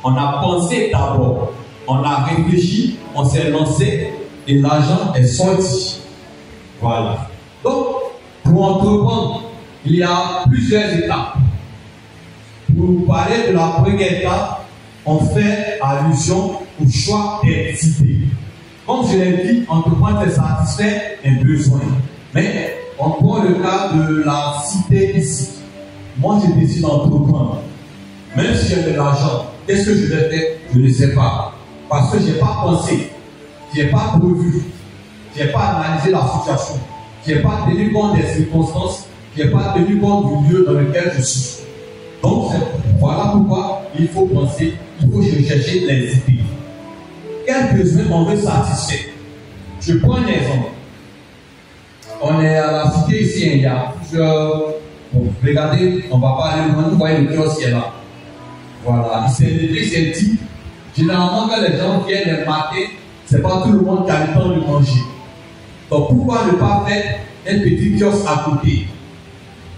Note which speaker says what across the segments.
Speaker 1: On a pensé d'abord, on a réfléchi, on s'est lancé et l'argent est sorti. Voilà. Donc, pour entreprendre, il y a plusieurs étapes. Pour parler de la première étape, on fait allusion au choix des idées. Comme je l'ai dit, entreprendre c'est satisfaire un besoin. Mais on prend le cas de la cité ici. Moi, je décide d'entreprendre. Même si j'ai de l'argent, qu'est-ce que je vais faire? Je ne sais pas. Parce que je n'ai pas pensé, je n'ai pas prévu, je n'ai pas analysé la situation, je n'ai pas tenu compte des circonstances, je n'ai pas tenu compte du lieu dans lequel je suis. Donc, voilà pourquoi il faut penser, il faut chercher les idées. Quel besoin on veut satisfaire? Je prends un exemple. On est à la cité ici, il y a plusieurs. Bon, regardez, on ne va pas aller loin, vous voyez le kiosque qui est là. Voilà, il s'est dit, généralement quand les gens viennent les mater, ce n'est pas tout le monde qui a le temps de manger. Donc pourquoi ne pas faire un petit kiosque à côté?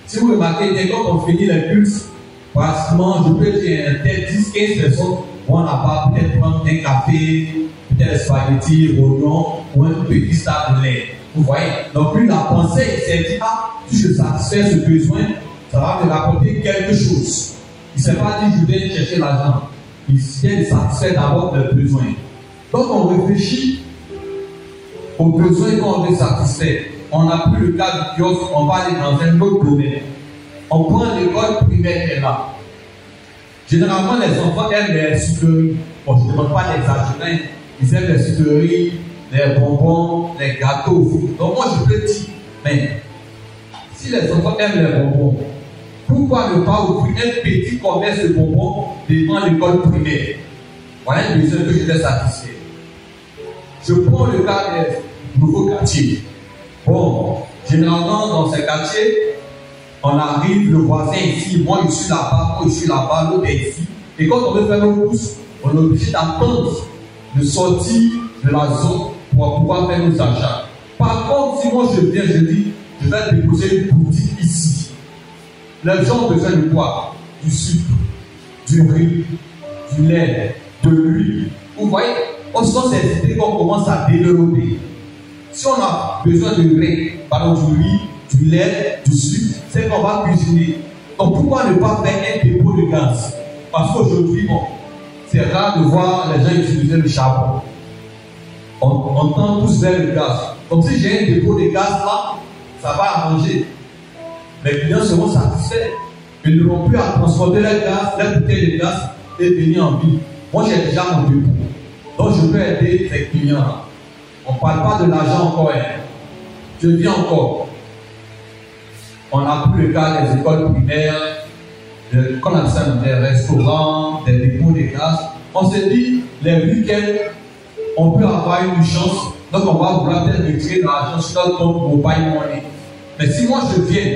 Speaker 1: Si vous remarquez, dès qu'on finit les cultes, pratiquement, je peux dire, peut-être 10-15 personnes vont là-bas peut-être prendre un café, peut-être spaghetti, rognon ou un petit stade de lait. Vous voyez? Donc lui, la pensée, il s'est dit, ah, si je satisfais ce besoin, ça va me rapporter quelque chose. Il ne s'est pas dit, je vais chercher l'argent. Il s'est satisfait d'abord le besoin. Donc on réfléchit aux besoins qu'on veut satisfaire. On n'a plus le cas du kiosque, on va aller dans un autre domaine. On prend l'école primaire qui est là. Généralement, les enfants aiment les sucreries. Bon, je ne demande pas d'exagérer. Ils aiment les sucreries, les bonbons, les gâteaux. Donc moi, je peux dire, mais si les enfants aiment les bonbons, pourquoi ne pas ouvrir un petit commerce de bonbons devant l'école primaire? Voilà un besoin que je vais satisfaire. Je prends le cas des nouveaux quartiers. Bon, généralement, dans ces quartiers, on arrive, le voisin ici, moi je suis là-bas, moi je suis là-bas, l'autre est ici. Et quand on veut faire nos courses, on est obligé d'attendre de sortir de la zone pour pouvoir faire nos achats. Par contre, si moi je viens, je dis, je vais déposer une boutique ici. Les gens ont besoin de quoi? Du sucre, du riz, du lait, de l'huile. Vous voyez, on sent ces idées qu'on commence à développer. Si on a besoin de riz, pardon, du riz, du lait, du sucre, c'est qu'on va cuisiner. Donc pourquoi ne pas faire un dépôt de gaz? Parce qu'aujourd'hui, bon, c'est rare de voir les gens utiliser le charbon. On tend tous vers le gaz. Donc si j'ai un dépôt de gaz là, ça va arranger. Les clients seront satisfaits. Ils n'auront plus à transporter leur gaz, leur bouteille de gaz et venir en ville. Moi j'ai déjà mon dépôt. Donc je peux aider ces clients là. On ne parle pas de l'argent encore. Hein. Je dis encore. On n'a plus le cas des écoles primaires, qu'on appelle des restaurants, des dépôts de gaz. On s'est dit, les week-ends, on peut avoir une chance, donc on va vouloir peut-être retirer de l'argent sur notre compte mobile money. Mais si moi je viens,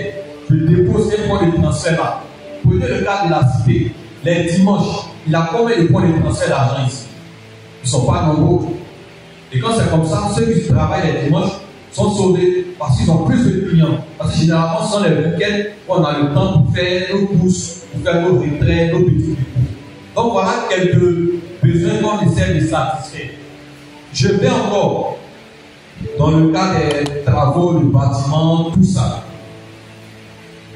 Speaker 1: je dépose un point de transfert là, prenez le cas de la cité, les dimanches, il a combien de points de transfert d'argent ici? Ils ne sont pas nombreux. Et quand c'est comme ça, ceux qui travaillent les dimanches sont sauvés parce qu'ils ont plus de clients. Parce que généralement, ce sont les week-ends où on a le temps pour faire nos courses, pour faire nos retraits, nos petits dépôts. Donc voilà quelques besoins qu'on essaie de satisfaire. Je vais encore dans le cas des travaux, le bâtiment, tout ça.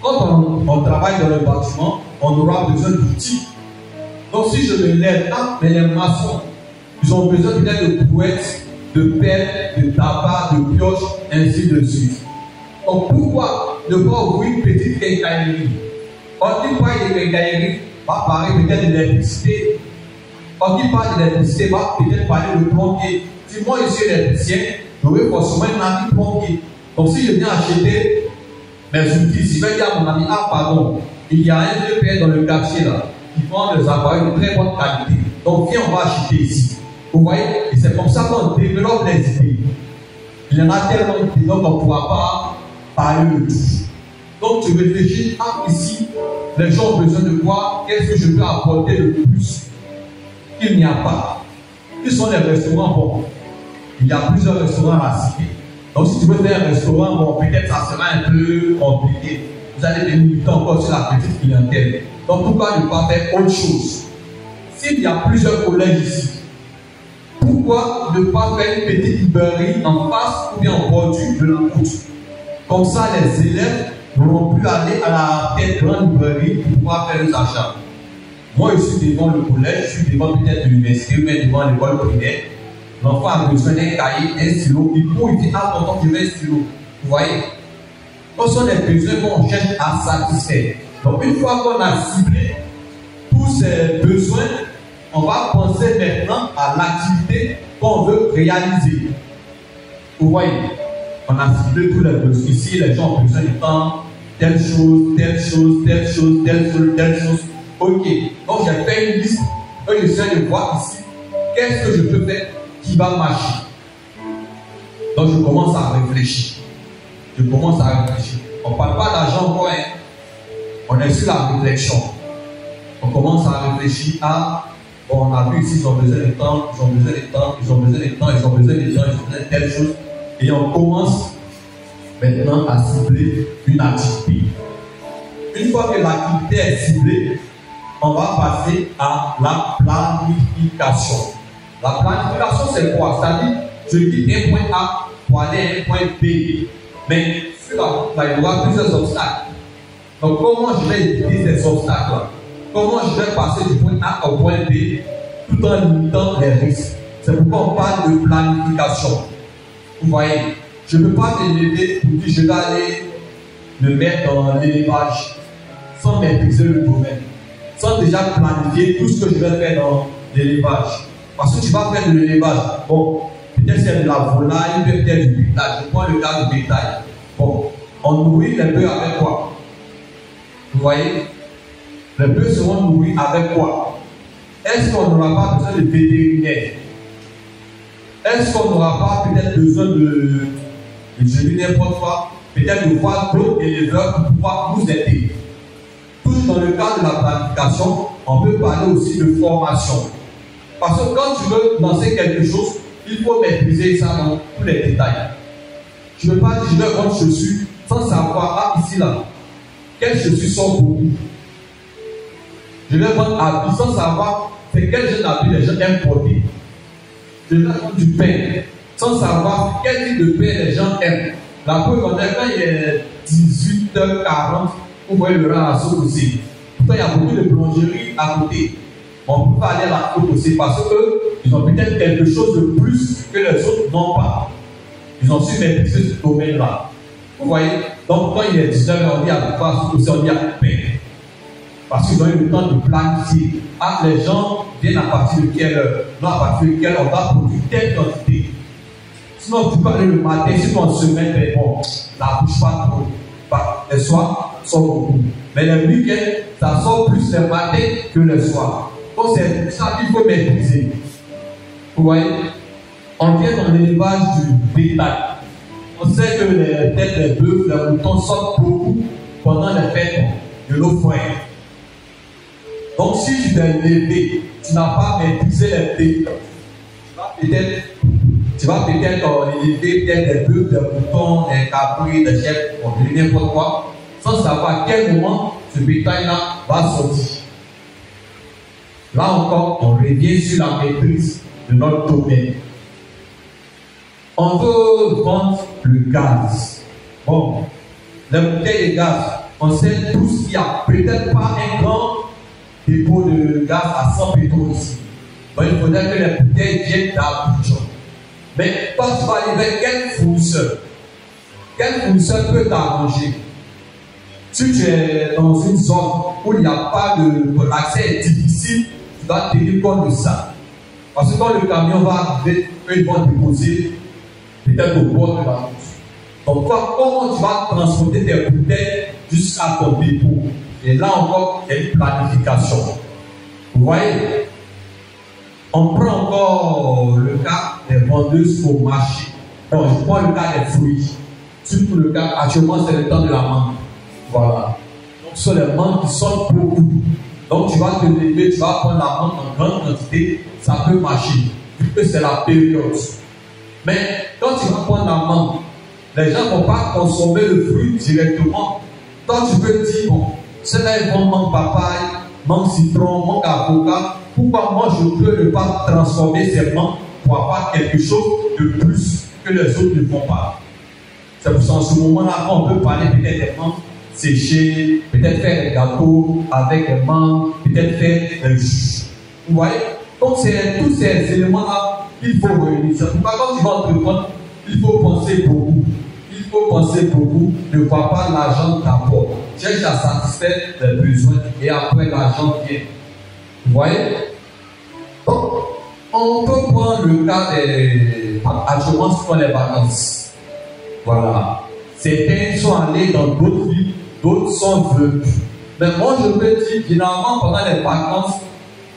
Speaker 1: Quand on travaille dans le bâtiment, on aura besoin d'outils. Donc si je me lève là, mais les maçons, ils ont besoin peut-être de brouettes, de pelles, de tabac, de pioches, ainsi de suite. Donc pourquoi ne pas ouvrir une petite quincaillerie? Quand il parle de quincaillerie, va parler peut-être de l'électricité. Quand il parle de l'électricité, va peut-être parler de plombier. Si moi je suis électricien, j'aurai forcément un ami plombier. Donc si je viens acheter mes outils, si je vais dire à mon ami, ah pardon, il y a un vieux père dans le quartier là, qui vend des appareils de très bonne qualité. Donc viens, on va acheter ici. Vous voyez? Et c'est comme ça qu'on développe les idées. Il y en a tellement d'idées qu'on ne pourra pas parler de tout. Donc tu réfléchis, ah ici, les gens ont besoin de quoi? Qu'est-ce que je peux apporter de plus qu'il n'y a pas? Quels sont les restaurants? Bon, il y a plusieurs restaurants à la cité. Donc si tu veux faire un restaurant, bon, peut-être ça sera un peu compliqué. Vous allez limiter encore sur la petite clientèle. Donc pourquoi ne pas faire autre chose? s'il y a plusieurs collèges ici, pourquoi ne pas faire une petite librairie en face ou bien en bordure de la route? Comme ça, les élèves n'auront plus à aller à la tête grande librairie pour pouvoir faire les achats. Moi, je suis devant le collège, je suis devant peut-être l'université, ou bien devant l'école primaire. L'enfant a besoin d'un cahier, d'un stylo. Il faut, il dit, ah, tonton, je veux un stylo. Vous voyez? Ce sont les besoins qu'on cherche à satisfaire. Donc, une fois qu'on a ciblé tous ces besoins, on va penser maintenant à l'activité qu'on veut réaliser. Vous voyez? On a ciblé tous les besoins. Ici, les gens ont besoin de temps, telle chose, telle chose, telle chose, telle chose, telle chose. Ok. Donc, j'ai fait une liste. Je j'essaie de voir ici qu'est-ce que je peux faire qui va marcher. Donc, je commence à réfléchir. On ne parle pas d'argent encore, hein. On est sur la réflexion. On commence à réfléchir à, bon, on a vu ici, ils ont besoin de temps, ils ont besoin de temps, ils ont besoin de temps, ils ont besoin de temps, ils ont besoin de telle chose. Et on commence maintenant à cibler une activité. Une fois que l'activité est ciblée, on va passer à la planification. La planification, c'est quoi? C'est-à-dire, je dis un point A pour aller à un point B. Mais sur la route, il y aura plusieurs obstacles. Donc, comment je vais éviter ces obstacles-là? Comment je vais passer du point A au point B tout en limitant les risques? C'est pourquoi on parle de planification. Vous voyez, je ne peux pas me lever pour dire je vais aller me mettre dans l'élevage sans maîtriser le domaine, sans déjà planifier tout ce que je vais faire dans l'élevage. Parce que tu vas faire de l'élevage. Bon, peut-être c'est de la volaille, peut-être du bétail. Je prends le cas du bétail. Bon, on nourrit les bœufs avec quoi? Vous voyez? Les bœufs seront nourris avec quoi? Est-ce qu'on n'aura pas besoin de vétérinaire? Est-ce qu'on n'aura pas peut-être besoin de je dis n'importe quoi, peut-être de voir d'autres éleveurs pour pouvoir nous aider? Toujours dans le cadre de la planification, on peut parler aussi de formation. Parce que quand tu veux lancer quelque chose, il faut maîtriser ça dans tous les détails. Je ne veux pas dire je vais vendre chaussures sans savoir, ah, ici, là, quelles chaussures sont beaucoup. Je vais vendre habits sans savoir c'est quel genre d'habits les gens aiment porter. Je vais vendre du pain sans savoir quel type de pain les gens aiment. La preuve, quand il est 18h40, vous voyez le rang à sauce aussi. Pourtant, il y a beaucoup de boulangeries à côté. On ne peut pas aller à la côte aussi parce qu'ils ont peut-être quelque chose de plus que les autres n'ont pas. Ils ont su maîtriser ce domaine-là. Vous voyez? Donc, quand il est 19h, on dit à la face, aussi on dit à pain. Parce qu'ils ont eu le temps de planifier. Ah, les gens viennent à partir de quelle heure? Non, à partir de quelle heure on va produire telle quantité. Sinon, tu peux aller le matin, si on se met, mais bon, la bouche pas trop. Les soirs sont beaucoup. Mais les week-ends, ça sort plus le matin que le soir. Donc, c'est ça qu'il faut maîtriser. Vous voyez? On vient dans l'élevage du bétail. On sait que les têtes, les bœufs, les moutons sortent beaucoup pendant les fêtes de nos frères. Donc, si tu t'es élevé, tu n'as pas maîtrisé les bétails, tu vas peut-être élever peut-être des bœufs, des moutons, des capris, des chèvres, n'importe quoi, sans savoir à quel moment ce bétail-là va sortir. Là encore, on revient sur la maîtrise de notre domaine. On veut vendre le gaz. Bon, les bouteilles de gaz, on sait tous qu'il n'y a peut-être pas un grand dépôt de gaz à 100 pétrole ici. Donc il faudrait que les bouteilles viennent d'Abidjan. Mais quand tu vas aller vers quel fournisseur peut t'arranger? Si tu es dans une zone où il n'y a pas de l'accès est difficile, tu dois tenir compte de ça. Parce que quand le camion va arriver, eux ils vont déposer peut-être au bord de la route. Donc comment tu vas transporter tes bouteilles jusqu'à ton dépôt? Et là encore, il y a une planification. Vous voyez? On prend encore le cas des vendeuses au marché. Bon, je prends le cas des fruits. Surtout le cas, actuellement, c'est le temps de la mangue. Voilà. Donc, ce sont les mangues qui sortent beaucoup. Donc, tu vas te lever, tu vas prendre la mangue en grande quantité, ça peut marcher, vu que c'est la période. Mais quand tu vas prendre la mangue, les gens ne vont pas consommer le fruit directement. Toi, tu peux dire, bon, ceux-là, ils vont mangue papaye, mangue citron, mangue avocat. pourquoi moi je peux ne pas transformer ces manques pour avoir quelque chose de plus que les autres ne font pas. C'est pour ça en ce moment-là, on peut parler peut-être des manques séchés, peut-être faire des gâteaux avec des manques, peut-être faire des jus. Vous voyez? Donc c'est tous ces éléments-là qu'il faut réunir. C'est pourquoi quand tu vas entreprendre, il faut penser beaucoup. Il faut penser beaucoup, ne vois pas l'argent d'abord. Cherche à satisfaire les besoins et après l'argent vient. Vous voyez? Donc, on peut prendre le cas des actuellement sur les vacances. Voilà. Certains sont allés dans d'autres villes, d'autres sont venus. Mais moi je peux dire, généralement pendant les vacances,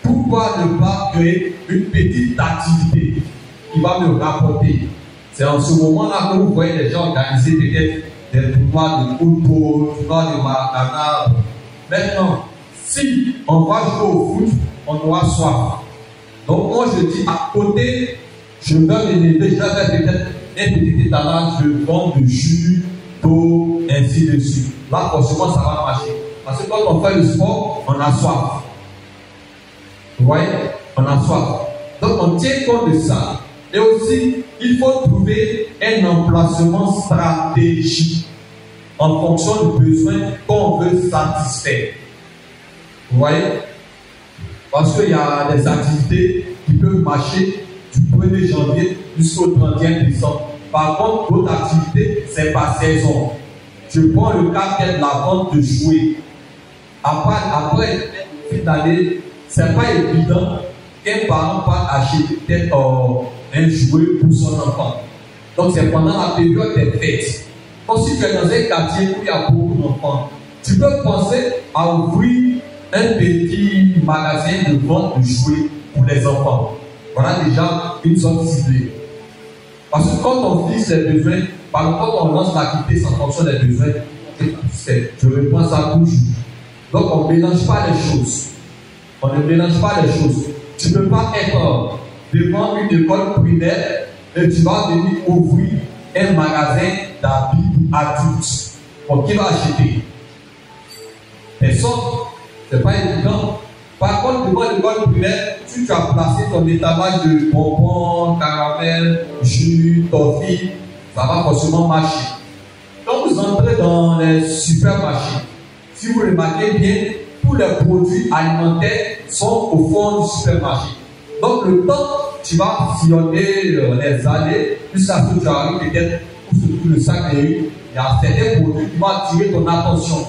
Speaker 1: pourquoi ne pas créer une petite activité qui va me rapporter? C'est en ce moment-là que vous voyez les gens organiser peut-être des tournois de football, tournois de maratona. Maintenant, si on va jouer au foot, on aura soif. Donc moi je dis, à côté, je vais m'élever, je vais faire peut-être un petit étalage de vente de jus, d'eau, ainsi de suite. Là, forcément, ça va marcher. Parce que quand on fait le sport, on a soif. Vous voyez? On a soif. Donc on tient compte de ça. Et aussi, il faut trouver un emplacement stratégique en fonction du besoin qu'on veut satisfaire. Vous voyez? Parce qu'il y a des activités qui peuvent marcher du 1er janvier jusqu'au 31 décembre. Par contre, d'autres activités, c'est par saison. Je prends le cas de la vente de jouets. Après une année, ce n'est pas évident qu'un parent va acheter peut-être un jouet pour son enfant. Donc c'est pendant la période des fêtes. Donc si tu es dans un quartier où il y a beaucoup d'enfants, tu peux penser à ouvrir un petit magasin de vente de jouets pour les enfants. Voilà déjà une sorte ciblée. Parce que quand on fixe les besoins, par exemple, quand on lance l'activité sans fonction des besoins, je reprends ça toujours. Donc on ne mélange pas les choses. On ne mélange pas les choses. Tu ne peux pas être devant une école primaire et tu vas venir ouvrir un magasin d'habits adultes. Pour qui va acheter? Personne. Ce n'est pas évident. Par contre, devant l'école primaire, si tu as placé ton étalage de bonbons, caramel, jus, toffee, ça va forcément marcher. Quand vous entrez dans les supermarchés, si vous remarquez bien, tous les produits alimentaires sont au fond du supermarché. Donc le temps, tu vas sillonner les allées jusqu'à ce que tu arrives peut-être pour se trouver le sac de riz. Il y a certains produits qui vont attirer ton attention.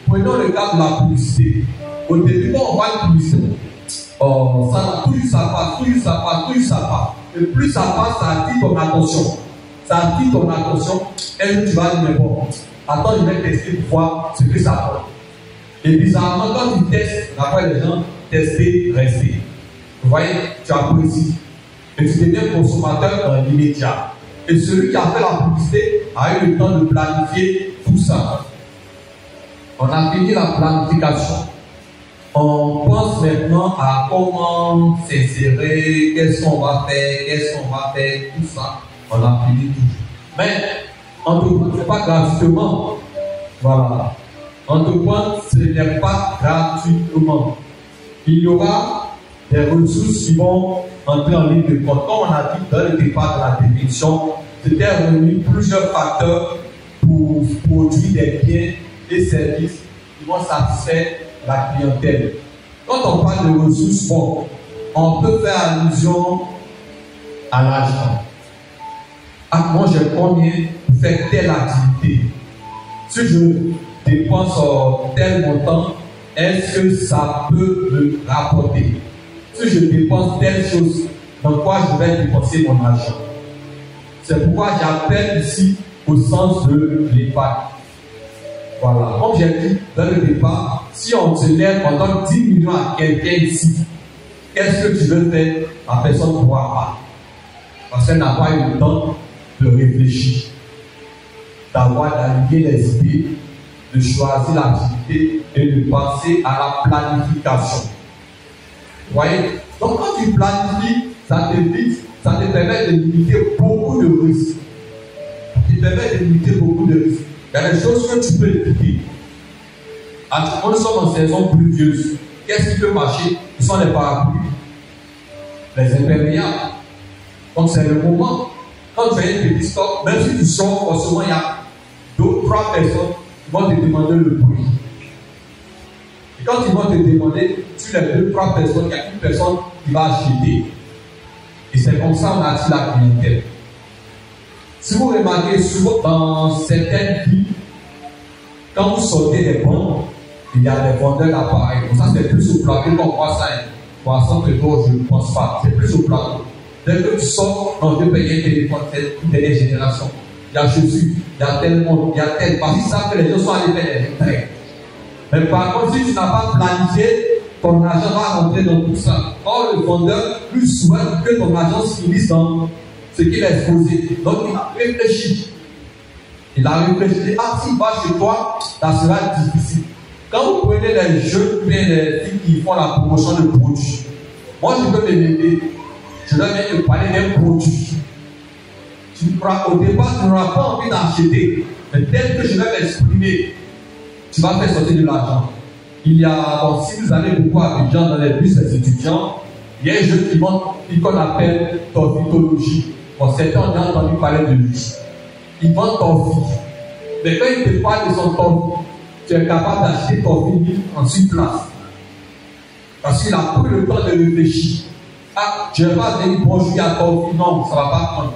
Speaker 1: Prenons le cas de la publicité. Au début, quand on voit une publicité, ça toujours ça passe, toujours ça passe, toujours ça passe. Et plus ça passe, ça attire ton attention. Ça attire ton attention. Et tu vas dire, mais bon, attends, je vais tester pour voir ce que ça apporte. Et bizarrement, quand tu testes, après les gens, tester, rester. Vous voyez, tu apprécies. Et tu deviens consommateur dans l'immédiat. Et celui qui a fait la publicité a eu le temps de planifier tout ça. On a fini la planification. On pense maintenant à comment s'insérer, qu'est-ce qu'on va faire, tout ça. On a fini tout. Mais entreprendre, ce n'est pas gratuitement. Voilà. Entreprendre, ce n'est pas gratuitement. Il y aura des ressources qui vont entrer en ligne de compte. Comme on a dit dans le départ de la définition, c'était réunir plusieurs facteurs pour produire des biens et services qui vont satisfaire la clientèle. Quand on parle de ressources, bon, on peut faire allusion à l'argent. Ah, moi j'ai combien pour faire telle activité? Si je dépense tel montant, est-ce que ça peut me rapporter? Si je dépense telle chose, dans quoi je vais dépenser mon argent? C'est pourquoi j'appelle ici au sens de l'épargne. Voilà. Comme j'ai dit dans le départ, si on te lève pendant 10 millions à quelqu'un ici, qu'est-ce que tu veux faire? La personne ne pourra pas. Parce qu'elle n'a pas eu le temps de réfléchir, d'aligner les idées, de choisir l'activité et de penser à la planification. Vous voyez? Donc quand tu planifies, ça te permet de limiter beaucoup de risques. Il y a des choses que tu peux éviter. Actuellement, nous sommes en saison pluvieuse. Qu'est-ce qui peut marcher? Ce sont les parapluies, les imperméables. Donc c'est le moment. Quand tu as une petite stock, même si tu sors, forcément il y a 2 ou 3 personnes qui vont te demander le prix. Et quand ils vont te demander, sur les 2 ou 3 personnes, il y a une personne qui va acheter. Et c'est comme ça qu'on attire la clientèle. Si vous remarquez souvent dans certaines villes, quand vous sortez des banques, il y a des vendeurs d'appareils. Donc ça c'est plus au plateau qu'on voit ça. Poisson que toi, je ne pense pas. C'est plus au plateau. Dès que tu sors, on veut payer un téléphone, c'est une dernière génération. Il y a Jésus, il y a tel monde, il y a tel. Parce qu'ils savent que les gens sont allés faire des retraits. Mais par contre, si tu n'as pas planifié, ton argent va rentrer dans tout ça. Or, le vendeur, lui souhaite que ton argent se finisse dans ce qu'il a exposé. Donc, il a réfléchi. Il a réfléchi. Ah, s'il va chez toi, ça sera difficile. Quand vous prenez les jeunes, bien les filles qui font la promotion de produits, moi, je peux m'aider. Je dois même te parler d'un produit. Au départ, tu n'auras pas envie d'acheter. Mais tel que je vais m'exprimer, tu vas faire sortir de l'argent. Il y a, bon, si vous allez beaucoup avec gens dans les bus des étudiants, il y a un jeu qu'on appelle torfitologie. Bon, certains ont entendu parler de lui. Il vend torfi. Mais quand il te parle de son torfi, tu es capable d'acheter torfi en 6 places. Parce qu'il a pris le temps de réfléchir. Ah, je ne vais pas venir bonjour à torfi. Non, ça ne va pas prendre.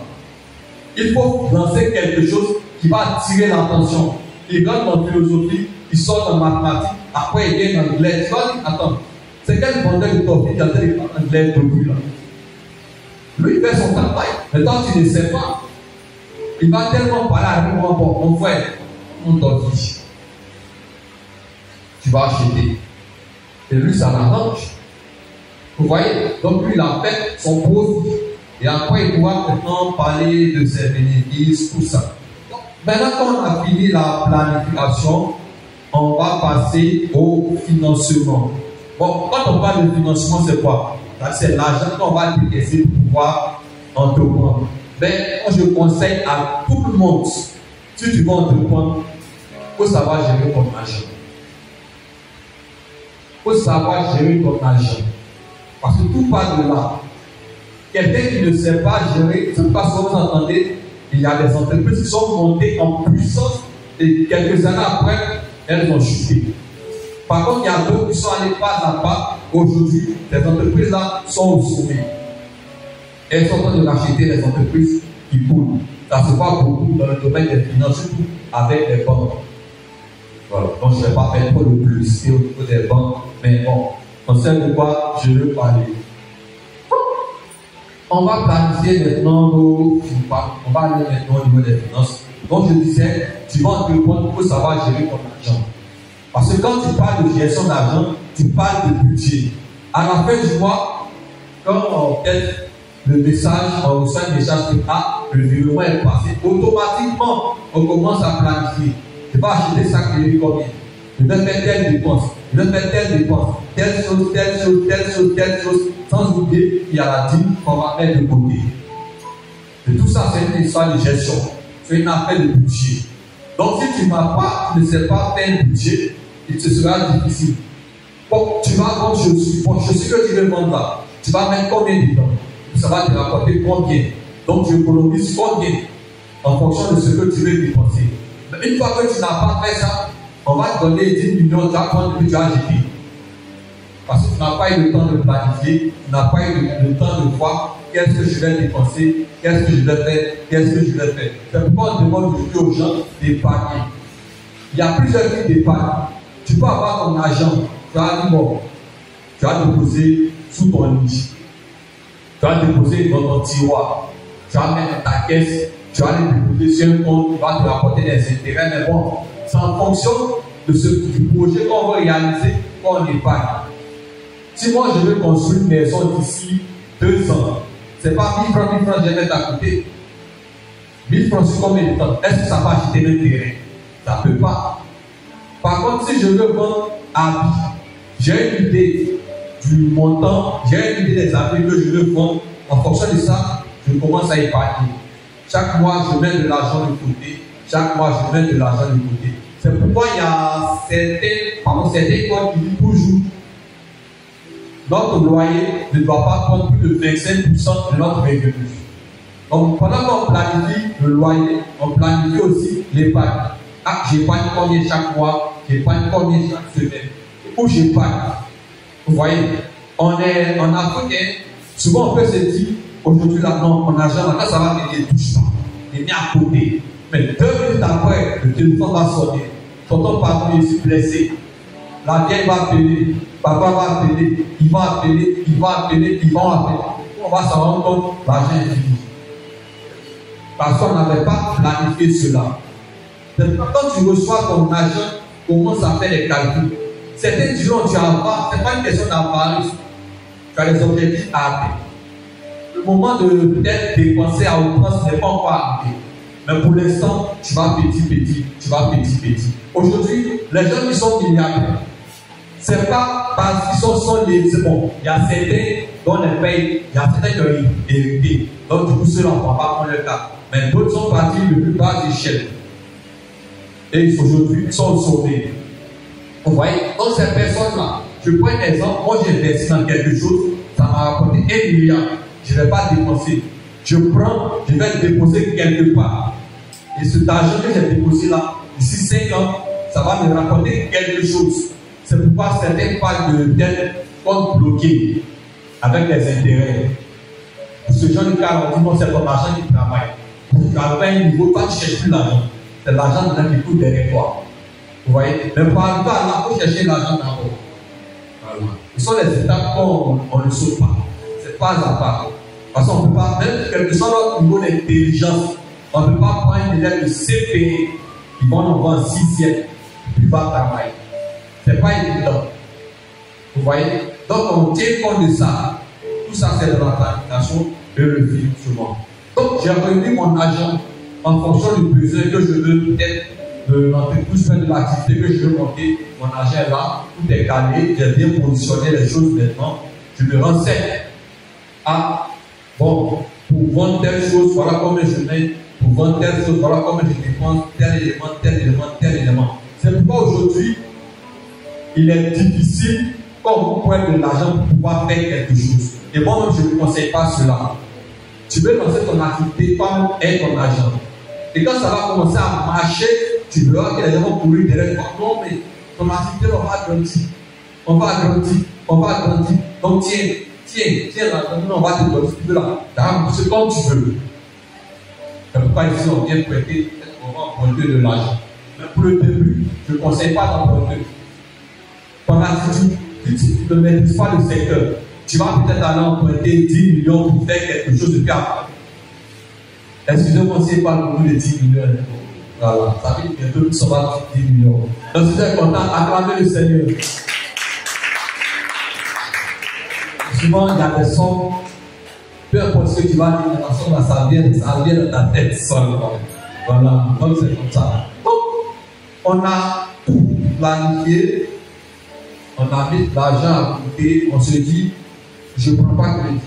Speaker 1: Il faut lancer quelque chose qui va attirer l'attention. Il rentre en philosophie, il sort en mathématiques, après il vient en anglais. Tu vas dire, attends, c'est quel vendeur de torfi qui a fait les anglais de lui là? Lui, il fait son travail, mais toi, tu ne sais pas. Il va tellement parler à lui, mon frère, mon torfi. Tu vas acheter. Et lui, ça l'arrange. Vous voyez? Donc, lui, il a fait son profit. Et après, il pourra maintenant parler de ses bénéfices, tout ça. Donc, maintenant qu'on a fini la planification, on va passer au financement. Bon, quand on parle de financement, c'est quoi? C'est l'argent qu'on va décaisser pour pouvoir entreprendre. Mais moi, je conseille à tout le monde, si tu veux entreprendre, il faut savoir gérer ton argent. Il faut savoir gérer ton argent. Parce que tout part de là. Quelqu'un qui ne sait pas gérer, c'est pas ce que vous entendez, il y a des entreprises qui sont montées en puissance et quelques années après, elles ont chuté. Par contre, il y a d'autres qui sont allés pas à pas. Aujourd'hui, les entreprises-là sont au sommet. Elles sont en train de racheter les entreprises qui coulent. Ça se voit beaucoup dans le domaine des finances, surtout avec les banques. Voilà. Donc, je ne vais pas faire trop de publicité au niveau des banques, mais bon, on sait de quoi je veux parler. On va planifier maintenant nos finances. On va aller maintenant au niveau des finances. Donc, je disais, tu vas entreprendre pour savoir gérer ton argent. Parce que quand tu parles de gestion d'argent, tu parles de budget. À la fin du mois, quand on teste le message, on reçoit un message que le virement est passé, automatiquement, on commence à planifier. Je vais acheter ça qui est combien? Je vais faire telle dépense, je vais faire telle dépense, telle chose, telle chose, telle chose, telle chose, sans oublier qu'il y a la dîme qu'on va mettre de côté. Et tout ça, c'est une histoire de gestion. C'est une affaire de budget. Donc, si tu ne sais pas faire un budget, il te sera difficile. Bon, tu vas vendre chaussures. Bon, chaussures que tu veux vendre là, tu vas mettre combien dedans? Ça va te rapporter combien? Donc, tu économises combien en fonction de ce que tu veux dépenser. Mais une fois que tu n'as pas fait ça, on va te donner 10 millions, tu vas prendre ce que tu as acheté. Parce que tu n'as pas eu le temps de planifier, tu n'as pas eu le temps de voir qu'est-ce que je vais dépenser, qu'est-ce que je vais faire, qu'est-ce que je vais faire. C'est pourquoi on demande aujourd'hui aux gens d'épargner. Il y a plusieurs types d'épargne. Tu peux avoir ton argent, tu vas dire bon, tu vas déposer sous ton lit, tu vas déposer dans ton tiroir, tu vas mettre ta caisse, tu vas aller déposer sur un compte, tu vas te rapporter des intérêts, mais bon, c'est en fonction de du projet qu'on va réaliser qu'on épargne. Si moi je veux construire une maison d'ici 2 ans, c'est pas 1000 francs, je vais mettre à côté. 1000 francs sur combien de temps? Est-ce que ça va acheter le terrain? Ça ne peut pas. Par contre, si je veux vendre habits, j'ai une idée du montant, j'ai une idée des habits que je veux vendre. En fonction de ça, je commence à épargner. Chaque mois, je mets de l'argent de côté. Chaque mois, je mets de l'argent de côté. C'est pourquoi il y a certains écoles qui disent toujours notre loyer ne doit pas prendre plus de 25% de notre revenu. Donc, pendant qu'on planifie le loyer, on planifie aussi l'épargne. Ah, j'épargne combien chaque mois, j'épargne combien chaque semaine, où j'épargne. Vous voyez, on est en Afrique, souvent on peut se dire, aujourd'hui là, non, mon argent, là, ça va m'aider, touche pas. Il est mis à côté. Mais 2 minutes après, le téléphone va sonner. Tonton patron est blessé. La vieille va appeler, papa va appeler, il va appeler, il va appeler, ils vont appeler. On va s'en rendre compte, l'argent est fini. Parce qu'on n'avait pas planifié cela. Quand tu reçois ton argent, commence à faire les calculs. Certains diront tu as, ce n'est pas une question d'avarice. Tu as des objectifs à atteindre. Le moment de peut-être dépenser à outrance n'est pas encore arrivé. Mais pour l'instant, tu vas petit, tu vas petit. Aujourd'hui, les gens qui sont milliardaires, ce n'est pas parce qu'ils sont liés, c'est bon. Il y a certains dont les payes, il y a certains qui ont hérité. Donc, du coup, ceux-là, on ne va pas prendre le cas. Mais d'autres sont partis de plus bas échelle. Et aujourd'hui, ils sont sauvés. Vous voyez, donc ces personnes-là, je prends un exemple, moi j'ai investi dans quelque chose, ça m'a rapporté 1 milliard, je ne vais pas dépenser. Je prends, je vais le déposer quelque part. Et cet argent que j'ai déposé là, d'ici 5 ans, ça va me rapporter quelque chose. C'est pourquoi certains parlent de dette compte bloqué avec les intérêts. Pour ce genre de cas, on dit non, c'est ton argent qui travaille. Pour qu'à un niveau, toi, tu ne cherches plus l'argent. C'est l'argent qui coûte derrière toi. Vous voyez? Mais pour arriver à là, il faut chercher l'argent d'abord. Voilà. Ce sont les étapes qu'on ne saute pas. C'est pas à pas. Parce qu'on ne peut pas, même quel que soit notre niveau d'intelligence, on ne peut pas prendre une élève de CP, ils vont en voir en 6e, puis va travailler. Ce n'est pas évident. Vous voyez? Donc on tient compte de ça. Tout ça, c'est de la planification et le financement. Donc j'ai réuni mon argent en fonction du besoin que je veux peut-être de l'entreprise, de l'activité que je veux monter. Mon argent est là, tout est calé, j'ai bien positionné les choses maintenant. Je me renseigne. Ah, bon, pour vendre telle chose, voilà comment je mets. Pour vendre telle chose, voilà comment je dépense tel élément. C'est pourquoi aujourd'hui, il est difficile, quand vous prenez de l'argent pour pouvoir faire quelque chose. Et moi-même, je ne conseille pas cela. Tu veux lancer ton activité, comme est ton argent. Et quand ça va commencer à marcher, tu verras que les gens vont courir derrière toi. Non, mais ton activité, on va agrandir. On va agrandir. Donc tiens, là, on va te donner ce là. C'est comme tu veux. C'est pourquoi ici, on vient prêter, on va emprunter de l'argent. Mais pour le début, je ne conseille pas d'emprunter. Ton attitude, si tu ne maîtrises pas le secteur, tu vas peut-être aller emprunter 10 millions pour faire quelque chose de bien. Excusez-moi si je parle beaucoup de 10 millions. Voilà, ça fait bientôt que ça va 10 millions. Donc si vous êtes content, acclamez le Seigneur. Souvent, il y a des sons, peu importe ce que tu vas dire, la somme, ça vient de ta tête seulement. Voilà, donc c'est comme ça. Donc, on a tout planifié, on a mis de l'argent à côté, on se dit, je ne prends pas crédit,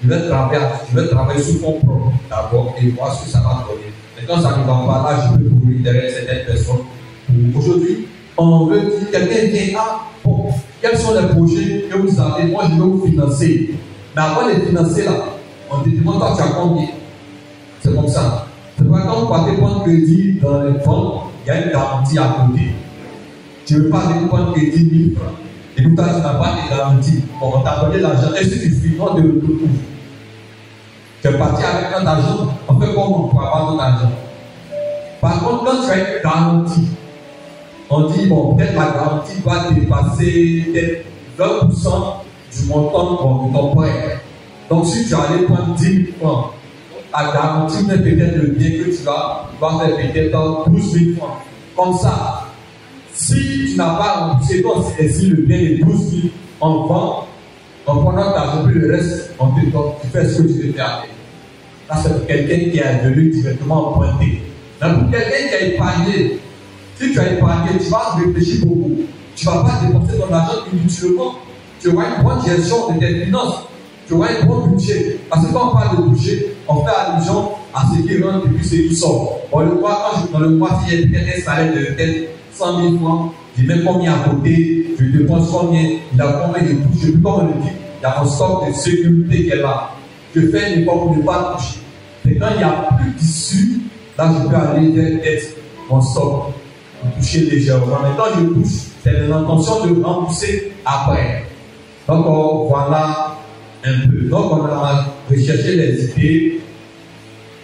Speaker 1: je vais travailler sur mon propre d'abord et voir ce que ça va donner. Et quand ça ne va pas là, je peux courir derrière certaines personnes. Aujourd'hui, on veut dire, quelqu'un vient, bon, quels sont les projets que vous avez? Moi, je veux vous financer. Mais avant de financer là, on te demande, toi, tu as combien? C'est comme ça. C'est pas quand vous partez prendre crédit dans les banques, il y a une garantie à côté. Tu ne veux pas aller prendre crédit 1000 francs. Et puis toi, tu n'as pas de garantie. Bon, on t'a donné l'argent. Est-ce que tu finances de retour? Tu es parti avec un argent, on fait comment pour avoir ton argent? Par contre, quand tu as une garantie, on dit, bon, peut-être la garantie va dépasser peut-être 20% du montant de ton prêt. Donc, si tu allais prendre 10 000 francs, la garantie mais peut-être le bien que tu vas faire peut-être 12 000 francs. Comme ça, si tu n'as pas remboursé ton CSI, le bien de 12 000, on vend, on prend notre argent, puis le reste, on te donne, tu fais ce que tu veux faire. Là, c'est pour quelqu'un qui est venu directement emprunter. Mais pour quelqu'un qui a épargné, si tu as épargné, tu vas réfléchir beaucoup. Tu ne vas pas dépenser ton argent inutilement. Tu auras une bonne gestion de tes finances. Tu auras un bon budget. Parce que quand on parle de budget, on fait allusion à ce qui rentre et puis ce qui sort. Bon, le mois, dans le mois, s'il y a peut-être un salaire de peut-être 100 000 francs, je mets combien à côté, je dépense combien, il a combien de touches, je ne sais plus comment le dire, il y a un stock de sécurité qu'elle a. Je fais un effort pour ne pas toucher. Et quand il n'y a plus d'issue, là je peux aller vers mon stock, pour toucher légèrement. Maintenant je touche, c'est l'intention de rembourser après. Donc voilà un peu. Donc on a recherché les idées,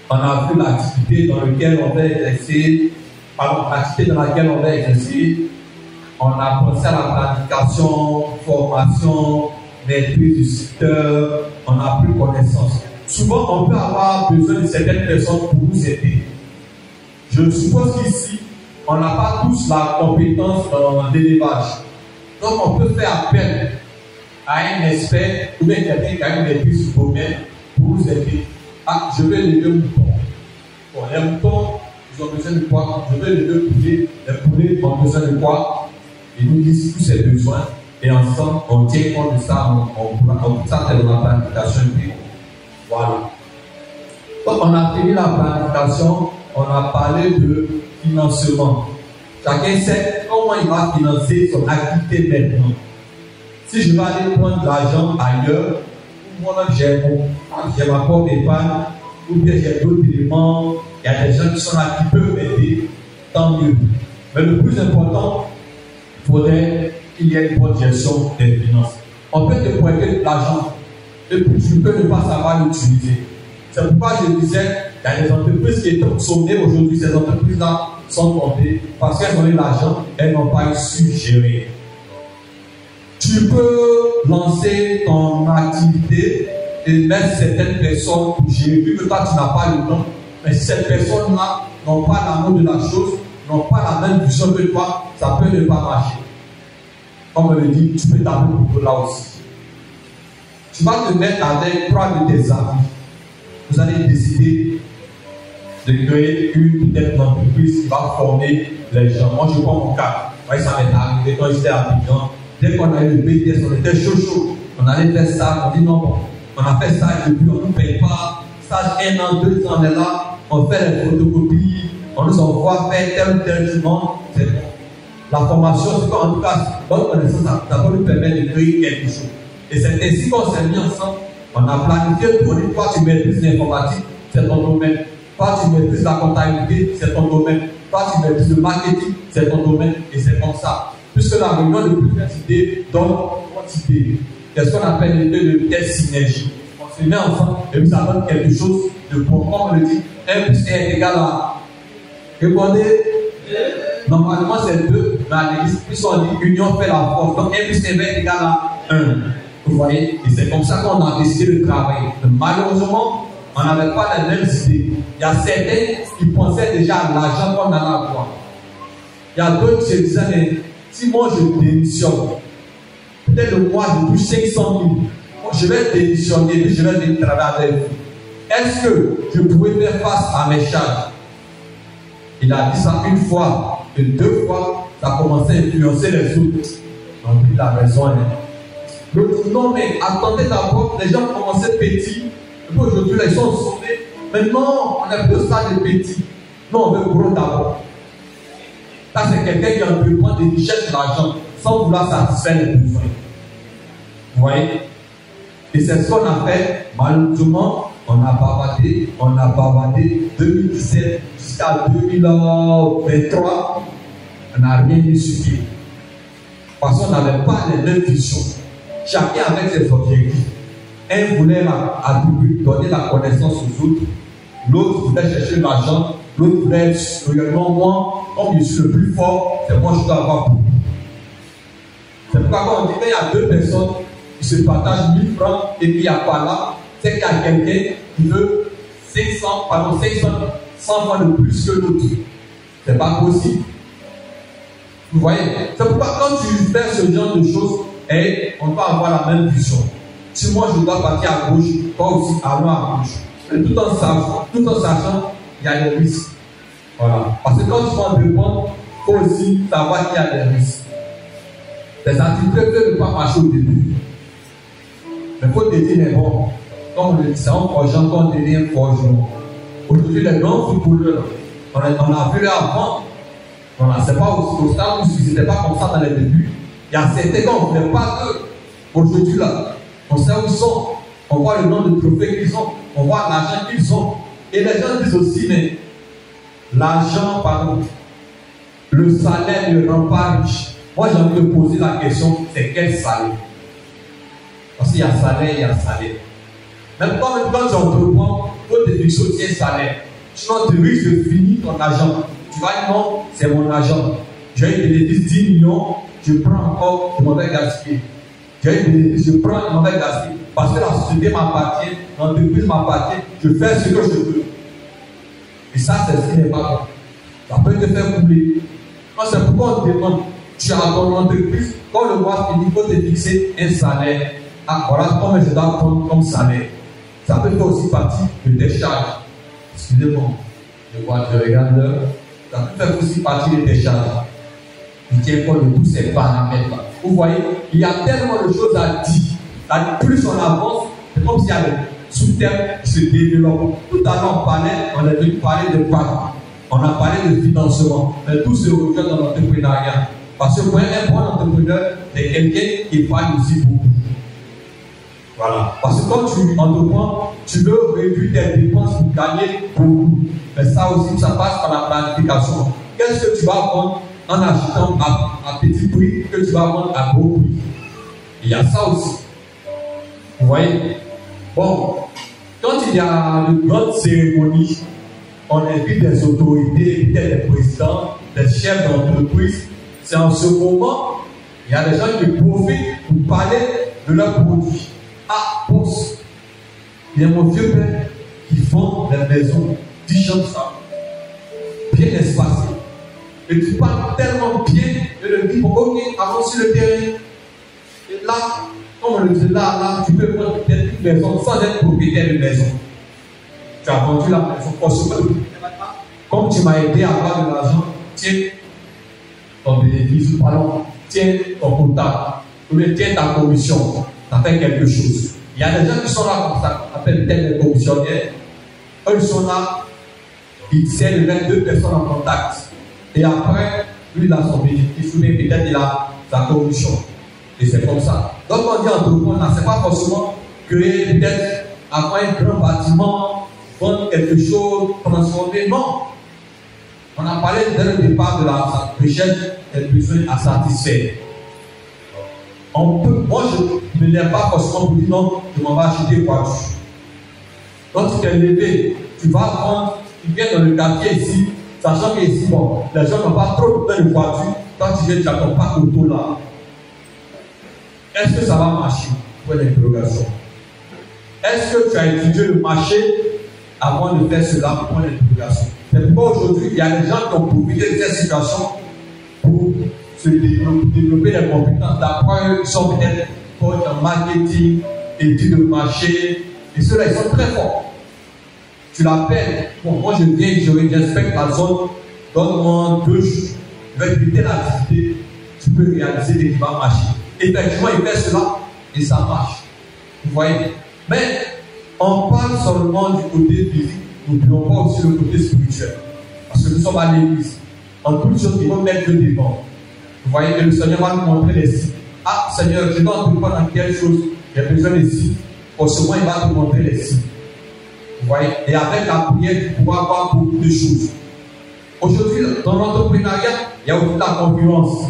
Speaker 1: on a vu l'activité dans laquelle on va exercer, l'activité dans laquelle on va exercer. On a pensé à la planification, formation, maîtrise du secteur, on a pris connaissance. Souvent, on peut avoir besoin de certaines personnes pour nous aider. Je suppose qu'ici, on n'a pas tous la compétence dans l'élevage. Donc, on peut faire appel à un expert ou bien quelqu'un qui a une maîtrise du domaine pour nous aider. Ah, je vais lever un mouton. Bon, les moutons, ils ont besoin de quoi? Je vais lever un poulet. Les poulets ont besoin de quoi? Ils nous disent tous ces besoins. Et ensemble, on tient compte de ça, ça c'est dans la planification. Voilà. Donc, on a fini la planification, on a parlé de financement. Chacun sait comment il va financer son activité maintenant. Si je vais aller prendre de l'argent ailleurs, moi-même j'ai ma propre épargne, ou bien j'ai d'autres éléments, il y a des gens qui sont là qui peuvent m'aider, tant mieux. Mais le plus important, il faudrait qu'il y ait une bonne gestion des finances. On peut te prêter de l'argent et puis tu peux ne pas savoir l'utiliser. C'est pourquoi je disais qu'il y a des entreprises qui sont nées aujourd'hui, ces entreprises-là sont tombées parce qu'elles ont eu l'argent, elles n'ont pas su gérer. Tu peux lancer ton activité et mettre certaines personnes pour gérer, vu que toi tu n'as pas le temps, mais si ces personnes-là n'ont pas l'amour de la chose, n'ont pas la même vision que toi, ça peut ne pas marcher. Comme on le dit, tu peux t'amener pour là aussi. Tu vas te mettre avec 3 de tes amis. Vous allez décider de créer peut-être entreprise qui va former les gens. Moi, je prends mon cas. Ça m'est arrivé quand j'étais à Abidjan. Dès qu'on a eu le BTS, on était chaud. On allait faire ça. On dit non, on a fait ça et depuis on ne paye pas. Stage 1 an, 2 ans, on est là. On fait les photocopies. On nous envoie faire tel document. C'est bon. La formation, c'est quoi? En tout cas, bonne connaissance, ça va nous permettre de créer quelque chose. Et c'est ainsi qu'on s'est mis ensemble. On a planifié pour dire, toi tu maîtrises l'informatique, c'est ton domaine. Toi tu maîtrises la comptabilité, c'est ton domaine. Toi tu maîtrises le marketing, c'est ton domaine. Et c'est comme ça. Puisque la réunion de plusieurs idées donne une idée. C'est ce qu'on appelle l'idée de telle synergie. On se met ensemble et puis ça donne quelque chose de bon. Comme on le dit, 1 plus 1 est égal à. Répondez. Normalement c'est 2, mais à l'église, puisqu'on dit union fait la force. Donc 1 plus 1 est égal à 1. Vous voyez? Et c'est comme ça qu'on a décidé de travailler. Mais malheureusement, on n'avait pas les mêmes idées. Il y a certains qui pensaient déjà à l'argent qu'on allait avoir. Il y a d'autres qui se disaient, mais si moi je démissionne, peut-être le mois je touche 500 000, je vais démissionner et je vais venir travailler avec vous. Est-ce que je pouvais faire face à mes charges? Il a dit ça une fois, et 2 fois, ça a commencé à influencer les autres. Donc il a raison. L'autre dit non, mais attendez d'abord, les gens commençaient petits, et puis aujourd'hui ils sont sauvés. Maintenant, on est plus au stade de petit. Non, on veut gros d'abord. Ça, c'est quelqu'un qui a un besoin de richesse de l'argent, sans vouloir satisfaire les besoins. Vous voyez? Et c'est ce qu'on a fait, malheureusement. On a bavardé 2017 jusqu'à 2023. On n'a rien eu sur pied. Parce qu'on n'avait pas les mêmes visions. Chacun avec ses objectifs. Un voulait donner la connaissance aux autres. L'autre voulait chercher l'argent. L'autre voulait être moi, comme je suis le plus fort, c'est moi je dois avoir beaucoup. C'est pourquoi quand on dit qu'il y a 2 personnes qui se partagent 1000 francs et puis il n'y a pas là, c'est qu'il y a quelqu'un qui veut 100 fois de plus que l'autre. C'est pas possible. Vous voyez? C'est pourquoi quand tu fais ce genre de choses, on va avoir la même vision. Si moi je dois partir à gauche, toi aussi allons à gauche. Et tout en sachant, il y a des risques. Voilà. Parce que quand tu vas répondre, il faut aussi savoir qu'il y a des risques. Les activités peuvent ne pas marcher au début. Mais il faut te dire, mais bon, comme on le dit, c'est un forgeant qu'on devient forgeron. Aujourd'hui, les grands footballeurs, on a vu là avant, Voilà, c'est pas au stade où c'était pas comme ça dans les débuts. Il y a certains gars, on ne voulait pas que aujourd'hui là, on sait où ils sont, on voit le nombre de trophées qu'ils ont, on voit l'argent qu'ils ont. Et les gens disent aussi, mais l'argent, pardon, le salaire ne rend pas riche. Moi, j'ai envie de poser la question, c'est quel salaire? Parce qu'il y a salaire, il y a salaire. Même quand tu entreprends, il faut te fixer aussi un salaire. Sinon, tu risques de finir ton argent. Tu vas dire non, c'est mon argent. J'ai eu des 10 millions, je prends encore, je m'en vais gaspiller. J'ai eu des bénéfices, je prends, je m'en vais gaspiller. Parce que la société m'appartient, l'entreprise m'appartient, je fais ce que je veux. Et ça, c'est ce qui n'est pas bon. Ça peut te faire couler. C'est pourquoi on te demande, tu as ton entreprise, quand le mois finit, il faut te fixer un salaire. Ah, voilà combien je dois prendre comme salaire. Ça peut faire aussi partie de tes charges. Excusez-moi, je regarde l'heure. Ça peut faire aussi partie de tes charges. Il tient compte de tous ces paramètres-là. Vous voyez, il y a tellement de choses à dire. Plus on avance, c'est comme s'il y a des sous-termes qui se développent. Tout à l'heure, on est venu parler de quoi? On a parlé de financement. Mais tout se rejoint dans l'entrepreneuriat. Parce que pour un bon entrepreneur, c'est quelqu'un qui parle aussi beaucoup. Voilà. Parce que quand tu entreprends, tu veux réduire tes dépenses pour gagner beaucoup. Mais ça aussi, ça passe par la planification. Qu'est-ce que tu vas vendre en achetant à petit prix que tu vas vendre à gros prix? Il y a ça aussi. Vous voyez? Bon, quand il y a de grandes cérémonies, on invite des autorités, peut-être des présidents, des chefs d'entreprise. C'est en ce moment, il y a des gens qui profitent pour parler de leurs produits. Ah, pousse. Il y a mon vieux père qui font des maisons, 10 chambres, ça, bien espacées. Et tu parles tellement bien de le dire, ok, avance sur le terrain. Et là, comme on le dit, là, tu peux prendre peut-être une maison sans être propriétaire de maison. Tu as vendu la maison, comme tu m'as aidé à avoir de l'argent, tiens ton bénéfice, pardon, tiens ton comptable, ou bien tiens ta commission. Ça fait quelque chose. Il y a des gens qui sont là comme ça, qu'on appelle peut-être des commissionnaires. Eux, ils sont là, ils essaient de mettre 2 personnes en contact. Et après, lui, il a son bénéfice, ou bien peut-être il a sa commission. Et c'est comme ça. Donc, on dit entrepreneur, c'est pas forcément créer peut-être avoir un grand bâtiment, vendre quelque chose, transformer. Non. On a parlé dès le départ de la richesse des besoins à satisfaire. On peut, moi, je ne l'ai pas forcément pour dire non, je m'en vais acheter une voiture. Donc, tu t'es levé, tu vas prendre, tu viens dans le quartier ici, sachant qu'ici, bon, les gens n'ont pas trop besoin de voiture, quand tu viens, tu as ton parc auto là. Est-ce que ça va marcher? Point d'interrogation. Est-ce que tu as étudié le marché avant de faire cela? Point d'interrogation. C'est pourquoi aujourd'hui, il y a des gens qui ont profité de cette situation pour se développer des compétences. D'après eux, ils sont peut-être forts en marketing, études de marché, et ceux-là, ils sont très forts. Tu l'appelles, bon, moi je viens, j'inspecte la zone, donne-moi 2 jours, je vais éviter l'activité, tu peux réaliser des qui va marcher. Effectivement, il fait cela et ça marche. Vous voyez? Mais on parle seulement du côté physique, n'oublions pas aussi le côté spirituel. Parce que nous sommes à l'église. En toutes choses, il faut mettre Dieu devant. Vous voyez que le Seigneur va nous montrer les signes. Ah, Seigneur, je dois entreprendre dans quelle chose, j'ai besoin des signes. Forcément, il va nous montrer les signes. Vous voyez? Et avec la prière, tu pourras voir beaucoup de choses. Aujourd'hui, dans l'entrepreneuriat, il y a aussi la concurrence.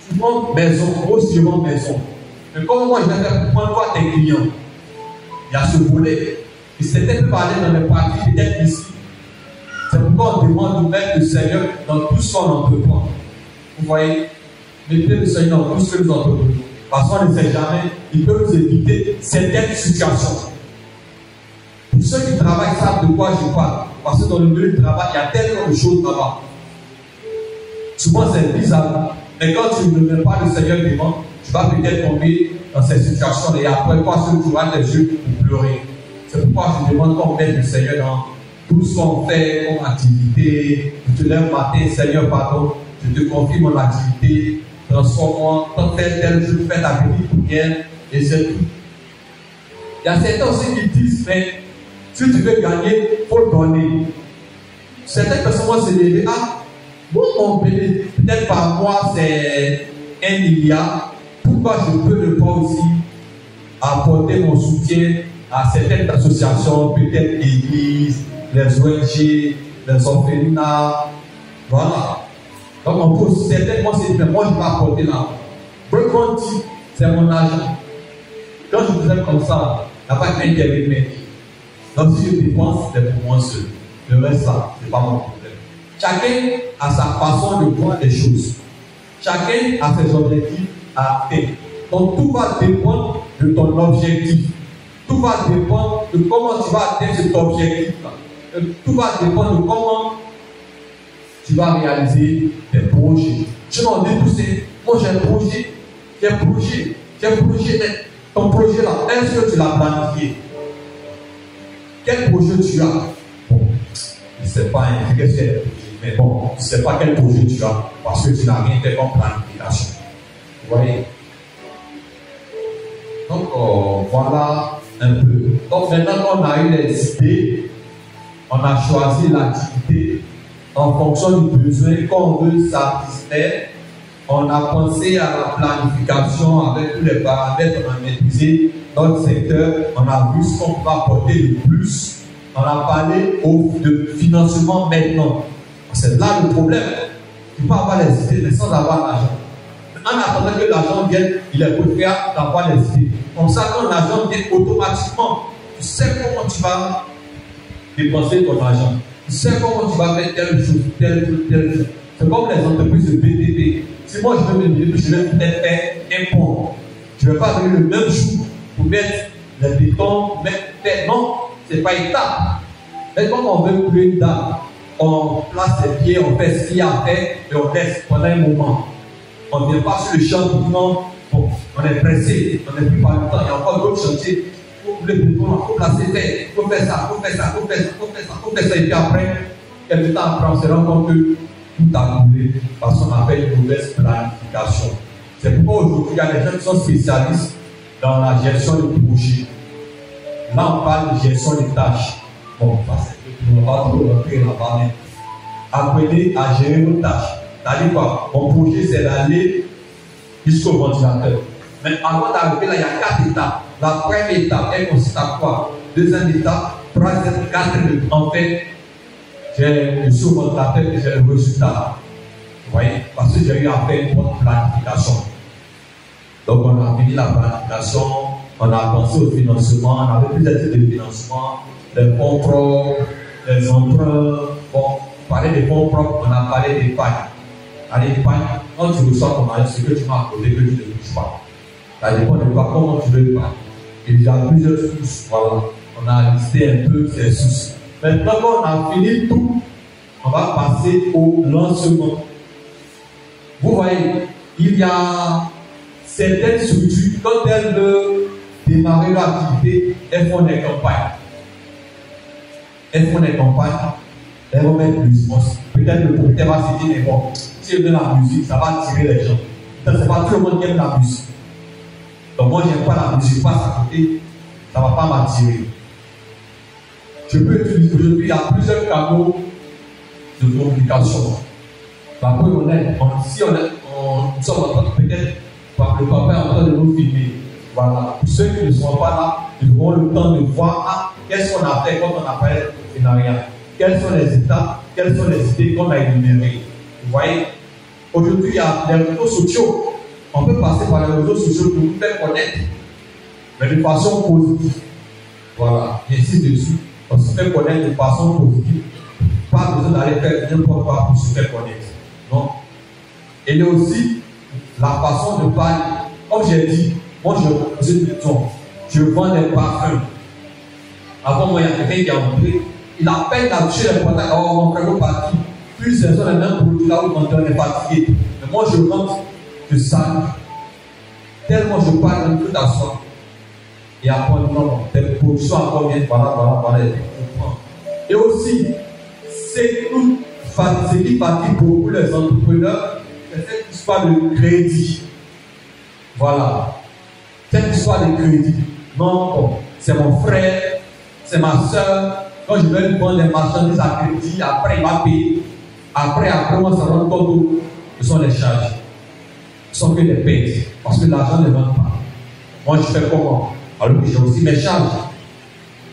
Speaker 1: Tu vends maison, moi aussi je vends maison. Mais comment moi je vais faire pour prendre toi tes clients? Il y a ce volet. Et c'était peut aller dans les parties peut-être ici. C'est pourquoi on demande de mettre le Seigneur dans tout ce qu'on entreprend. Vous voyez? Mettez le Seigneur dans tout ce que nous entreprenons. Parce qu'on ne sait jamais, il peut nous éviter certaines situations. Pour ceux qui travaillent savent de quoi je parle. Parce que dans le milieu du travail, il y a tellement de choses là-bas. Souvent c'est bizarre. Mais quand tu ne mets pas le Seigneur devant, tu vas peut-être tomber dans cette situation et après, toi, tu auras tes yeux pour pleurer. C'est pourquoi je demande qu'on mette le Seigneur dans tout ce qu'on fait comme activité. Tu te lèves matin, Seigneur, pardon, je te confie mon activité, transforme-moi, tant tel, je fais ta petite prière et c'est tout. Il y a certains aussi qui disent, mais si tu veux gagner, il faut donner. Certaines personnes vont se lever, ah, Bon, peut-être par mois, c'est 1 milliard. Pourquoi je peux ne pas aussi apporter mon soutien à certaines associations, peut-être l'église, les ONG, les orphelinats, voilà. Donc on peut certainement se dire, moi je vais apporter là. Breakpoint, c'est mon argent. Quand je vous aime comme ça, il n'y a pas quelqu'un qui est venu. Donc si je dépense, c'est pour moi seul. Le reste là, ce n'est pas mon problème. Chacun a sa façon de voir les choses. Chacun a ses objectifs à atteindre. Donc tout va dépendre de ton objectif. Tout va dépendre de comment tu vas atteindre cet objectif-là. Tout va dépendre de comment tu vas réaliser tes projets. Je m'en dis tout c'est, moi j'ai un projet, ton projet là, est-ce que tu l'as planifié? Quel projet tu as? Bon, je ne sais pas, qu'est-ce que c'est le projet, mais bon, je ne sais pas quel projet tu as, parce que tu n'as rien fait comme planification. Vous voyez? Donc, voilà un peu. Donc, maintenant qu'on a eu les idées, on a choisi l'activité en fonction du besoin qu'on veut satisfaire. On a pensé à la planification avec tous les paramètres, on a maîtrisé notre secteur, on a vu ce qu'on peut apporter le plus. On a parlé de financement maintenant. C'est là le problème. Tu peux avoir les idées, mais sans avoir l'argent. En attendant que l'argent vienne, il est préférable d'avoir les idées. Comme ça, quand l'argent vient automatiquement, tu sais comment tu vas dépenser ton argent. Tu sais comment tu vas faire telle chose. C'est comme les entreprises de BTP. Si moi je veux me dire, je vais peut-être faire un pont. Je ne vais pas venir le même jour pour mettre les bétons, non, ce n'est pas étape. Mais quand on veut créer une dame, on place les pieds, on fait ce qu'il y a à faire et on laisse pendant un moment. On ne vient pas sur le champ pour dire non, bon, on est pressé, on n'est plus pas le temps, il y a encore d'autres chantiers. Il faut le béton, il faut placer, il faut faire ça, et puis après, quelques temps après, on se rend compte que tout a coulé parce qu'on a fait une mauvaise planification. C'est pourquoi aujourd'hui, il y a des gens qui sont spécialistes dans la gestion de projets. Là, on parle de gestion des tâches. Bon, parce que on va pas trop rentrer là-bas, mais apprenez à gérer vos tâches. C'est-à-dire quoi? Mon projet, c'est d'aller jusqu'au ventilateur. Mais avant d'arriver là, il y a 4 étapes. La première étape, elle consiste à quoi? Deuxième étape, troisième, quatrième. En fait, je suis au ventilateur et j'ai le résultat. Vous voyez? Parce que j'ai eu à faire une bonne planification. Donc, on a fini la planification, on a pensé au financement, on avait plusieurs types de financement, les fonds propres, les emprunts. Bon, on parlait des fonds propres, on a parlé d'épargne. À l'épargne, quand tu reçois ton argent, c'est que tu m'as accordé que tu ne touches pas. Ça dépend de quoi, comment tu veux épargner. Il y a plusieurs sources, voilà. On a listé un peu ces sources. Maintenant qu'on a fini tout, on va passer au lancement. Vous voyez, il y a certaines structures, quand elles veulent démarrer leur activité, elles font des campagnes. Elles vont mettre plus. Peut-être le propriétaire va se dire, mais bon, si je veux la musique, ça va attirer les gens. Ce n'est pas tout le monde qui aime la musique. Donc moi, je n'aime pas la musique, je passe à côté, ça ne va pas m'attirer. Je peux utiliser, aujourd'hui, il y a plusieurs canaux de communication. La preuve, si nous sommes en train de peut-être, le papa est en train de nous filmer. Voilà. Pour ceux qui ne sont pas là, ils auront le temps de voir qu'est-ce qu'on a fait quand on a fait le scénario. Quelles sont les étapes, quelles sont les idées qu'on a énumérées. Vous voyez, aujourd'hui, il y a les réseaux sociaux. On peut passer par les réseaux sociaux pour nous faire connaître, mais de façon positive. Voilà, j'insiste dessus. On se fait connaître de façon positive. Pas besoin d'aller faire n'importe quoi pour se faire connaître. Non. Et il y a aussi la façon de parler. Comme j'ai dit, moi je vends des parfums. Avant moi, il y a quelqu'un qui a montré. Il appelle là-dessus les contacts. Oh, mon frère, parti. Plus ils ont les mêmes produits là où on est fatigué. Mais moi, je rentre, je salue. Tellement je parle un peu d'asseoir. Et après, non, tes productions encore bien. Voilà. Et aussi, ce qui fatigue beaucoup les entrepreneurs, c'est cette histoire de crédit. Voilà. Cette histoire de crédit. Non, c'est mon frère, c'est ma soeur. Quand je vais lui vendre des marchandises à crédit, après il va payer. Après, on se rend compte que ce sont les charges. Ce sont que des pertes. Parce que l'argent ne vend pas. Moi, je fais comment? Alors que j'ai aussi mes charges.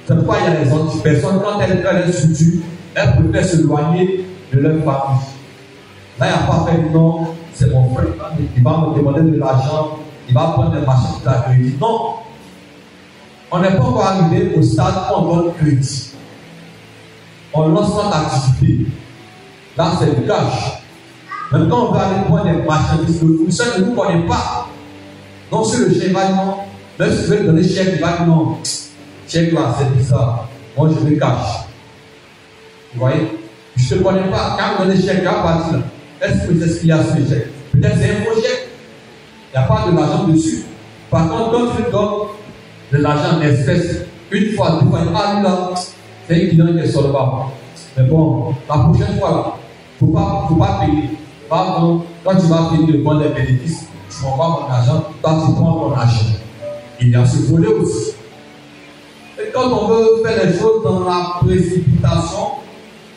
Speaker 1: C'est pourquoi il y a les autres personnes, quand elles est structure, elles préfèrent s'éloigner de leur famille. Là, il n'y a pas fait non, c'est mon frère, il va me demander de l'argent, il va prendre des machines de la crédit. Non. On n'est pas encore arrivé au stade où on donne crédit. On lance notre activité. Là, c'est le cash. Même quand on va aller prendre des marchandises, le fournisseur ne nous connaît pas. Donc, sur le chèque, il va dire non. Même si je veux donner chèque, il va dire non. Chèque là, c'est bizarre. Moi, je le cash. Vous voyez? Je ne te connais pas. Quand on donne des chèques, à partir là, est-ce que c'est ce qu'il y a sur le chèque? Peut-être c'est un faux chèque. Il n'y a pas de l'argent dessus. Par contre, quand tu donnes de l'argent en espèces, une fois, deux fois, lui là, c'est un client qui est solvable. Mais bon, la prochaine fois, il ne faut pas payer. Par contre, quand tu vas payer le bon des bénéfices, tu m'envoies mon argent, toi tu prends ton argent. Il y a ce volet aussi. Et quand on veut faire les choses dans la précipitation,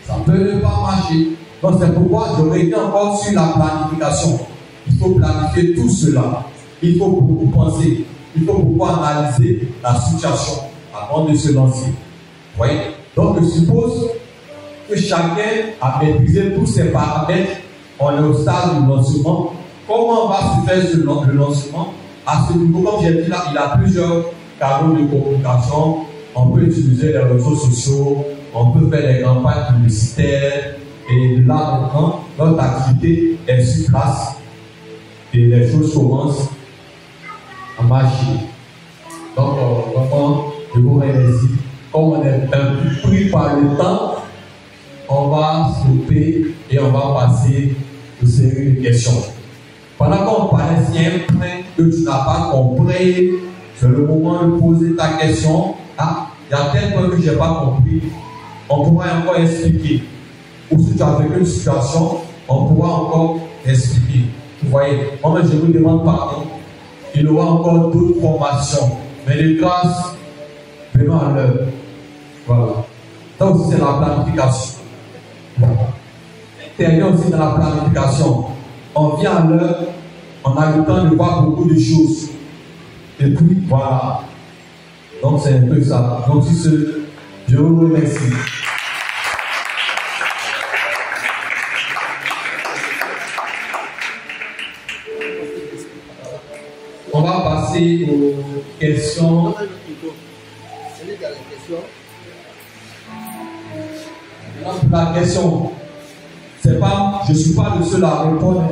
Speaker 1: ça peut ne pas marcher. Donc c'est pourquoi je reviens encore sur la planification. Il faut planifier tout cela. Il faut beaucoup penser. Il faut beaucoup analyser la situation avant de se lancer. Vous voyez? Donc je suppose que chacun a maîtrisé tous ses paramètres. On est au stade du lancement. Comment on va se faire le lancement? À ce niveau, comme j'ai dit là, il y a plusieurs canaux de communication. On peut utiliser les réseaux sociaux, on peut faire des campagnes publicitaires. Et de là maintenant, notre activité est sur place. Et les choses commencent à marcher. Donc, je vous remercie. Comme on est un peu pris par le temps, on va stopper et on va passer aux séries de questions. Pendant qu'on parlait, s'il y a un point que tu n'as pas compris, c'est le moment de poser ta question. Ah, il y a tel point que je n'ai pas compris. On pourra encore expliquer. Ou si tu as vécu une situation, on pourra encore expliquer. Vous voyez, moi je vous demande pardon. Il y aura encore d'autres formations. Mais de grâce, venons à l'heure. Voilà. Ça aussi, c'est la planification. Voilà. Terminons aussi dans la planification. On vient à l'heure, on a le temps de voir beaucoup de choses. Et puis, voilà. Donc, c'est un peu ça. Donc, sur ce, je vous remercie. On va passer aux questions. La question, c'est pas, je ne suis pas le seul à répondre.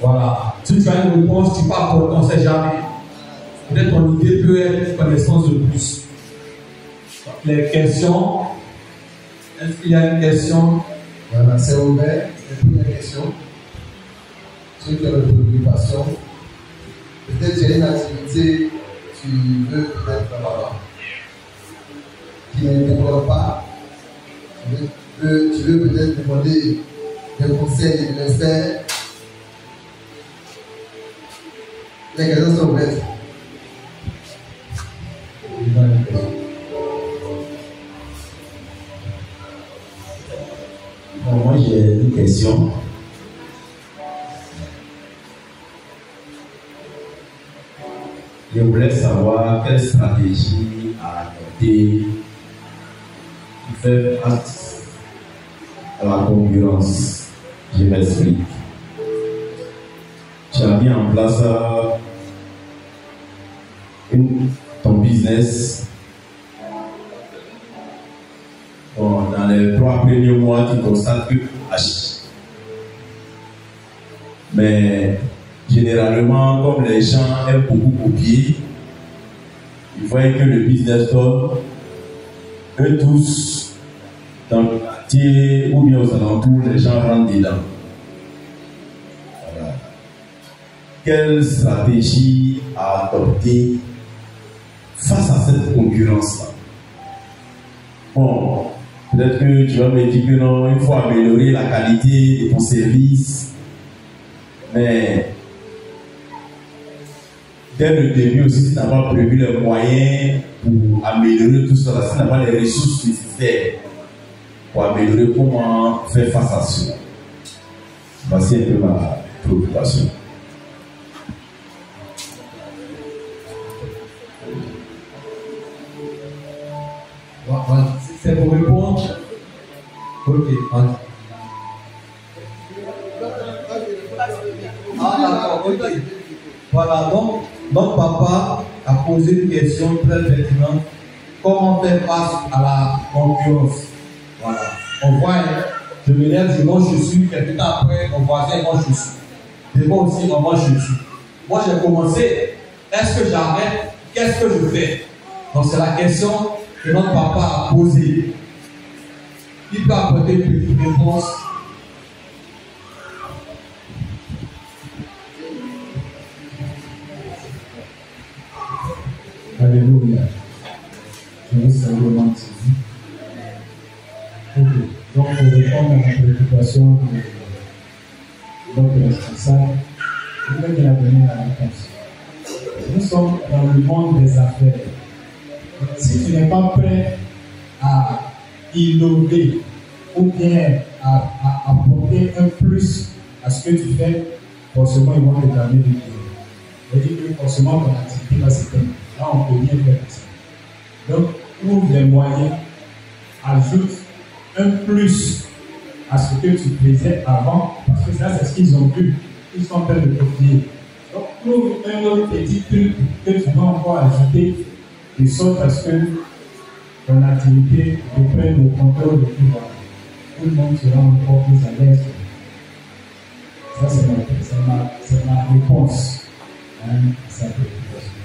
Speaker 1: Voilà. Si tu as une réponse, tu pars pour on ne sait jamais. Peut-être ton idée peut être une connaissance de plus. Les questions. Est-ce qu'il y a une question?
Speaker 2: Voilà, c'est ouvert. C'est une première question. Ceux qui ont des préoccupations. Peut-être j'ai une activité, tu veux peut-être là-bas, qui ne développe pas. Tu veux peut-être demander des conseils de le faire. Les questions sont ouvertes.
Speaker 3: Moi j'ai une question. Je voulais savoir quelle stratégie adopter pour faire face à la concurrence. Je m'explique. Tu as mis en place ton business. Bon, dans les 3 premiers mois, tu constates que tu achètes. Mais généralement, comme les gens aiment beaucoup copier, ils voient que le business donne, eux tous, dans le quartier ou bien aux alentours, les gens rentrent dedans. Voilà. Quelle stratégie adopter face à cette concurrence-là? Bon, peut-être que tu vas me dire que non, il faut améliorer la qualité de ton service, mais dès le début aussi, si tu n'as pas prévu les moyens pour améliorer tout cela, si tu n'as pas les ressources nécessaires pour améliorer, comment faire face à cela? Voici un peu ma préoccupation.
Speaker 1: C'est pour répondre. Ok, allez. Ah d'accord, ok. Voilà, donc notre papa a posé une question très pertinente. Comment faire face à la concurrence? Voilà. On voit, je me lève, je mange chaussures, quelques temps après, mon voisin mange chaussures. Et moi aussi, on mange chaussures. Moi, j'ai commencé. Est-ce que j'arrête? Qu'est-ce que je fais? Donc, c'est la question que notre papa a posée. Il peut apporter une petite réponse.
Speaker 4: Alléluia. Je vous salue au nom de Jésus. Ok. Donc, pour répondre à la préoccupation de notre responsable, je voudrais qu'il a donné la réponse. Nous sommes dans le monde des affaires. Si tu n'es pas prêt à innover ou bien à apporter un plus à ce que tu fais, forcément ils vont te garder de Dieu. C'est-à-dire que forcément ton activité va s'éteindre. Là, on peut bien faire ça. Donc, ouvre les moyens, ajoute un plus à ce que tu faisais avant, parce que ça, c'est ce qu'ils ont vu. Ils sont en train de copier. Donc, ouvre un autre petit truc que tu vas encore ajouter, de sorte à ce que ton activité reprenne le contrôle de tout le monde. Tout le monde sera encore plus à l'aise. Ça, c'est ma réponse à cette préoccupation.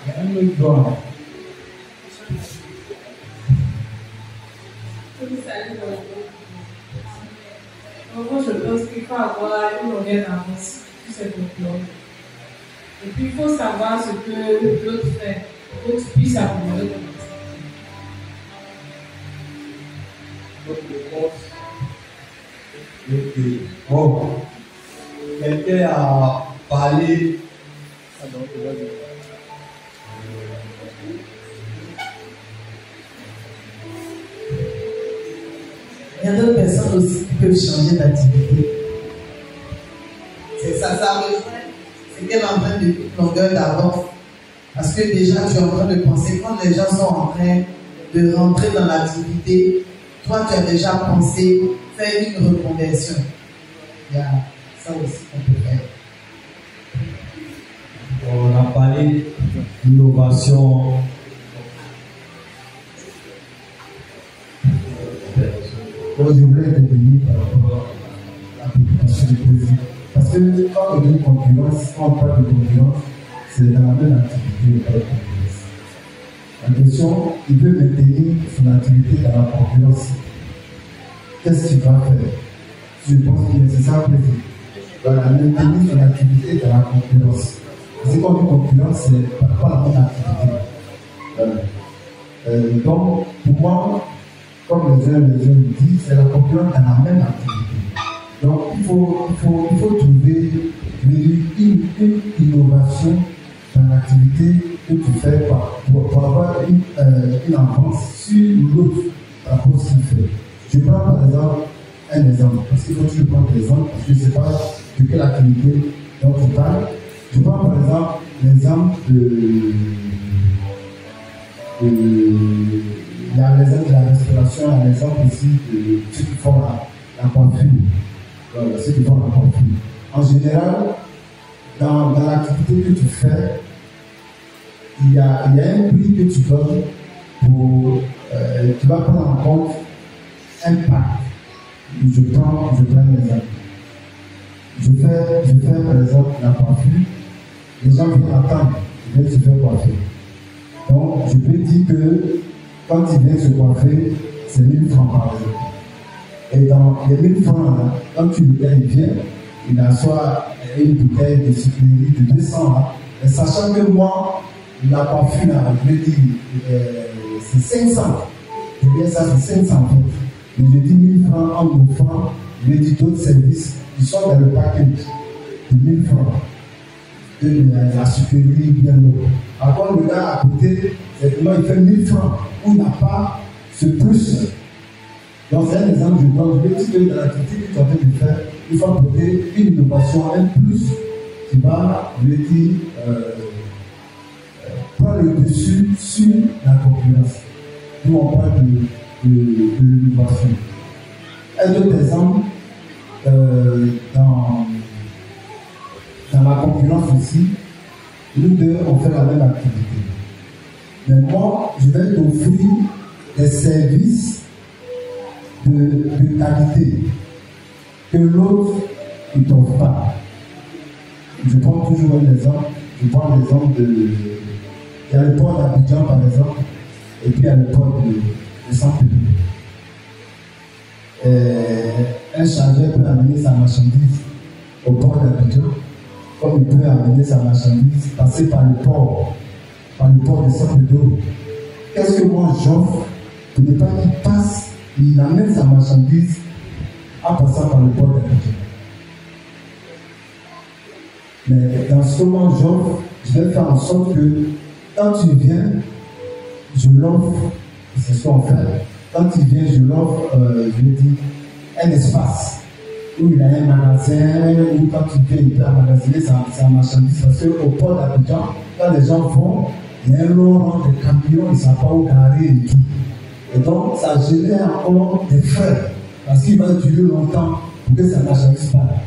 Speaker 4: Il y a un autre doigt.
Speaker 5: Moi, je pense qu'il faut avoir une longueur d'avance sur ses concurrents. Et puis, il faut savoir ce que l'autre fait, pour que tu puisses améliorer ton
Speaker 1: activité. Bon, quelqu'un a parlé.
Speaker 6: Il y a d'autres personnes aussi qui peuvent changer d'activité. C'est ça rejoint. C'est qu'elle est en train de longueur d'avance. Parce que déjà, tu es en train de penser, quand les gens sont en train de rentrer dans l'activité, toi, tu as déjà pensé faire une reconversion. Il y a ça aussi qu'on peut faire.
Speaker 1: On a parlé d'innovation.
Speaker 2: Moi, je voulais intervenir par rapport à la préoccupation du président. Parce que quand on dit concurrence, quand on parle de concurrence, c'est dans la même activité, pas de concurrence. La question, il veut maintenir son activité dans la concurrence. Qu'est-ce qu'il va faire? Je pense que c'est ça le président. Voilà, maintenir son activité dans la concurrence. C'est quand on dit concurrence, c'est par rapport à la même activité. Voilà. Donc, pour moi, comme les uns le disent, c'est la concurrence dans la même activité. Donc, il faut trouver une innovation dans l'activité que tu fais pour avoir une avance sur l'autre par rapport à ce qu'il fait. Je prends par exemple un exemple, parce qu'il faut toujours prendre l'exemple, parce que je ne sais pas de quelle activité dont tu parles. Je prends par exemple l'exemple il y a l'exemple de la restauration, il y a l'exemple aussi de ceux qui font la coiffure. Voilà, ceux qui font la coiffure. En général, dans l'activité que tu fais, il y a un prix que tu donnes pour. Tu vas prendre en compte un pack. Je prends un exemple. Je fais par exemple la coiffure. Les gens viennent attendre, ils viennent se faire coiffer. Donc, je peux dire que quand il vient se coiffer, c'est 1000 francs par jour. Et dans les 1000 francs, là, quand tu le gars, il vient, il a soit une bouteille de sucrerie de 200 là, et sachant que moi, la coiffure, là, je dis, c'est 500. Et bien ça, c'est 500 francs. Mais je dis 1000 francs en 1000 francs, je dis d'autres services qui sont dans le package de 1000 francs. De la sucrerie bien lourde. Par contre, le gars à côté, exactement, il fait 1000 francs. On n'a pas ce plus. Donc, c'est un exemple, je vais dire que dans l'activité que tu es en train de faire,
Speaker 4: il faut apporter une innovation, un plus qui va, je vais dire, prendre le dessus sur la concurrence. Nous, on parle de l'innovation. Un autre exemple, dans la concurrence aussi, nous deux, on fait la même activité. Mais moi, je vais t'offrir des services de qualité que l'autre ne t'offre pas. Je prends toujours un exemple. Je prends l'exemple il y a le port d'Abidjan par exemple, et puis il y a le port de Saint-Pédé. Un chargeur peut amener sa marchandise au port d'Abidjan, comme il peut amener sa marchandise, passer par le port de Saint-Pédé. Qu'est-ce que moi j'offre pour ne pas qu'il passe, il amène sa marchandise en passant par le port d'Abidjan. Mais dans ce moment j'offre, je vais faire en sorte que quand tu viens, je l'offre, c'est ce qu'on fait. Quand tu viens, je l'offre, je vais dire, un espace où il a un magasin, où quand tu viens, il peut emmagasiner sa marchandise. Parce qu'au port d'Abidjan, quand les gens vont, il y a un long rang de camions, ils ne savent pas où garer et tout. Et donc, ça génère encore des frais, parce qu'il va durer longtemps pour que sa marchandise parte.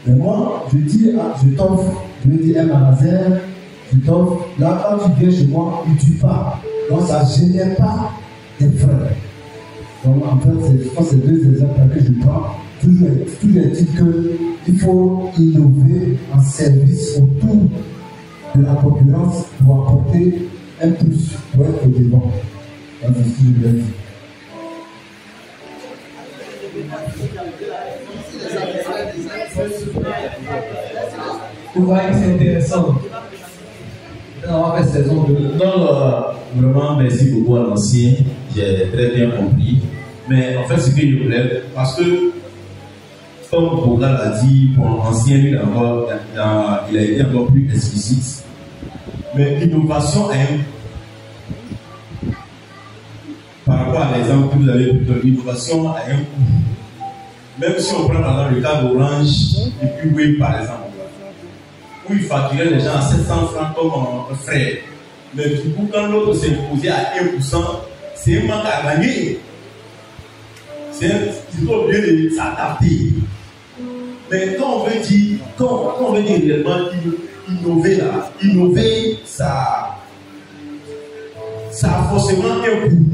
Speaker 4: Mais moi, je dis, je t'offre, je vais dire un magasin, je t'offre, là, quand tu viens chez moi, il ne tue pas. Donc, ça ne génère pas des frais. Donc, en fait, je pense que c'est deux exemples que je prends. Toujours est-il qu'il faut innover en service autour de la concurrence pour apporter un plus, pour être au devant. Donc, c'est ce que je voulais dire.
Speaker 1: Vous voyez que c'est intéressant. On va faire saison 2.
Speaker 3: Non, vraiment, merci beaucoup à l'ancien. J'ai très bien compris. Mais en fait, ce que je voulais, parce que, comme Boga l'a dit, pour l'ancien, il a été encore plus explicite. Mais l'innovation est par rapport à l'exemple que vous avez pris, l'innovation a un coût. Même si on prend dans le cas d'Orange et puis Wave par exemple, où il facturait les gens à 700 francs comme un frère. Mais du coup, quand l'autre s'est imposé à 1%, c'est un manque à gagner. Il faut bien s'adapter. Mais quand on veut dire, réellement innover là, ça a forcément un coût.